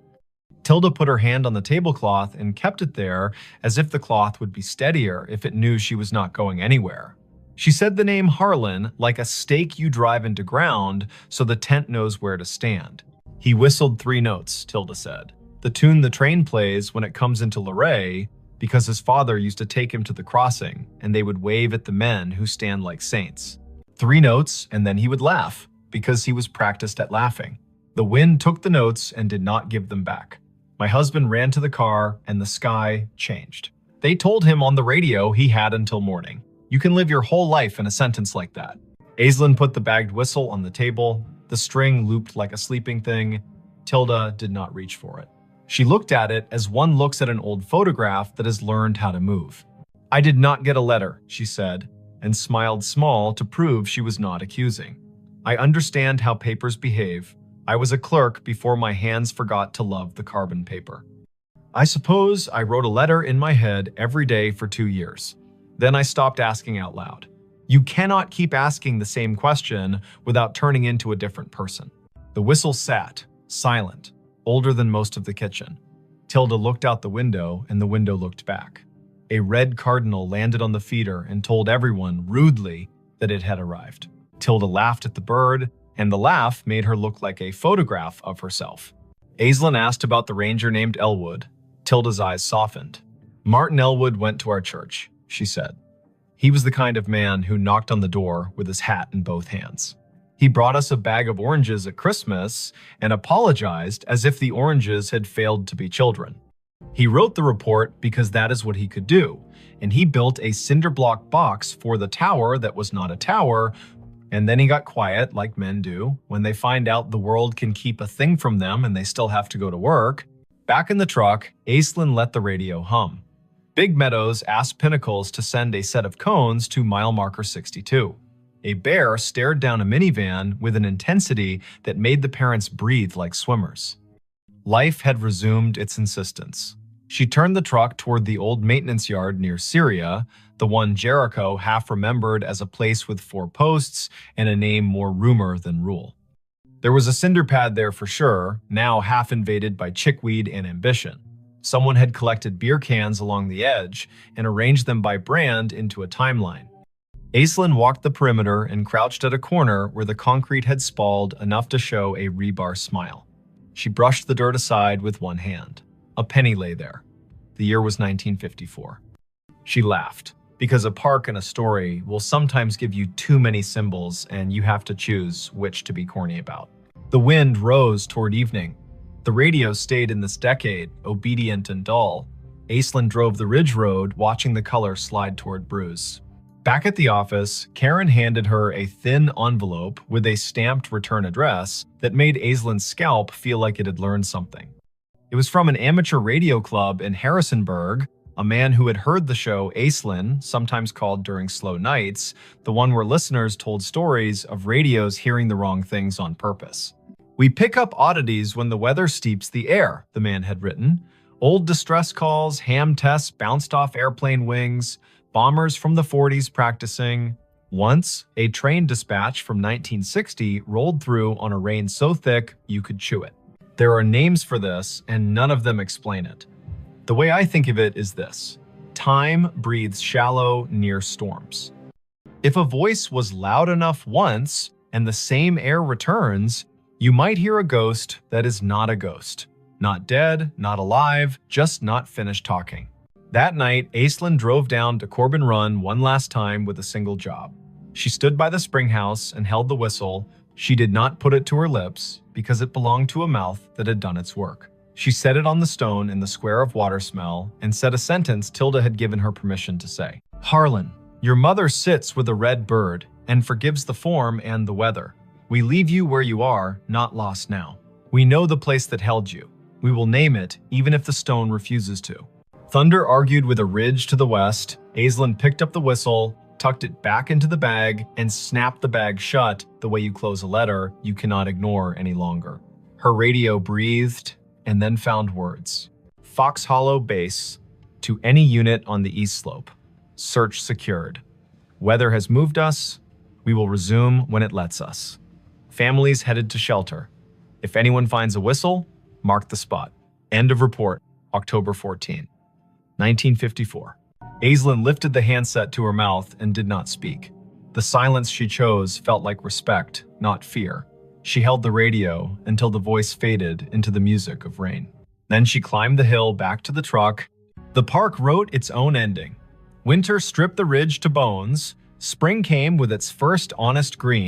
Tilda put her hand on the tablecloth and kept it there as if the cloth would be steadier if it knew she was not going anywhere. She said the name Harlan like a stake you drive into ground so the tent knows where to stand. "He whistled 3 notes, Tilda said. "The tune the train plays when it comes into Luray, because his father used to take him to the crossing, and they would wave at the men who stand like saints. 3 notes, and then he would laugh, because he was practiced at laughing. The wind took the notes and did not give them back. My husband ran to the car, and the sky changed. They told him on the radio he had until morning. You can live your whole life in a sentence like that." Aislinn put the bagged whistle on the table. The string looped like a sleeping thing. Tilda did not reach for it. She looked at it as one looks at an old photograph that has learned how to move. "I did not get a letter," she said, and smiled small to prove she was not accusing. "I understand how papers behave. I was a clerk before my hands forgot to love the carbon paper. I suppose I wrote a letter in my head every day for 2 years. Then I stopped asking out loud. You cannot keep asking the same question without turning into a different person." The whistle sat, silent, older than most of the kitchen. Tilda looked out the window, and the window looked back. A red cardinal landed on the feeder and told everyone, rudely, that it had arrived. Tilda laughed at the bird, and the laugh made her look like a photograph of herself. Aislinn asked about the ranger named Elwood. Tilda's eyes softened. "Martin Elwood went to our church," she said. "He was the kind of man who knocked on the door with his hat in both hands. He brought us a bag of oranges at Christmas and apologized as if the oranges had failed to be children. He wrote the report because that is what he could do, and he built a cinder block box for the tower that was not a tower, and then he got quiet, like men do, when they find out the world can keep a thing from them and they still have to go to work. Back in the truck, Aislinn let the radio hum. Big Meadows asked Pinnacles to send a set of cones to mile marker 62. A bear stared down a minivan with an intensity that made the parents breathe like swimmers. Life had resumed its insistence. She turned the truck toward the old maintenance yard near Syria, the one Jericho half remembered as a place with 4 posts and a name more rumor than rule. There was a cinder pad there for sure, now half invaded by chickweed and ambition. Someone had collected beer cans along the edge and arranged them by brand into a timeline. Aislinn walked the perimeter and crouched at a corner where the concrete had spalled enough to show a rebar smile. She brushed the dirt aside with one hand. A penny lay there. The year was 1954. She laughed, because a park and a story will sometimes give you too many symbols and you have to choose which to be corny about. The wind rose toward evening. The radio stayed in this decade, obedient and dull. Aislinn drove the ridge road, watching the color slide toward Bruce. Back at the office, Karen handed her a thin envelope with a stamped return address that made Aislinn's scalp feel like it had learned something. It was from an amateur radio club in Harrisonburg, a man who had heard the show Aislinn, sometimes called During Slow Nights, the one where listeners told stories of radios hearing the wrong things on purpose. "We pick up oddities when the weather steeps the air," the man had written. "Old distress calls, ham tests bounced off airplane wings, bombers from the 40s practicing." Once, a train dispatch from 1960 rolled through on a rain so thick you could chew it. There are names for this, and none of them explain it. The way I think of it is this: time breathes shallow near storms. If a voice was loud enough once, and the same air returns, you might hear a ghost that is not a ghost. Not dead, not alive, just not finished talking. That night, Aislinn drove down to Corbin Run one last time with a single job. She stood by the spring house and held the whistle. She did not put it to her lips because it belonged to a mouth that had done its work. She set it on the stone in the square of water smell and said a sentence Tilda had given her permission to say. "Harlan, your mother sits with a red bird and forgives the form and the weather. We leave you where you are, not lost now. We know the place that held you. We will name it even if the stone refuses to." Thunder argued with a ridge to the west. Aislinn picked up the whistle, tucked it back into the bag, and snapped the bag shut the way you close a letter you cannot ignore any longer. Her radio breathed and then found words. "Fox Hollow Base to any unit on the east slope. Search secured. Weather has moved us. We will resume when it lets us. Families headed to shelter. If anyone finds a whistle, mark the spot. End of report, October 14, 1954. Aislinn lifted the handset to her mouth and did not speak. The silence she chose felt like respect, not fear. She held the radio until the voice faded into the music of rain. Then she climbed the hill back to the truck. The park wrote its own ending. Winter stripped the ridge to bones. Spring came with its first honest green.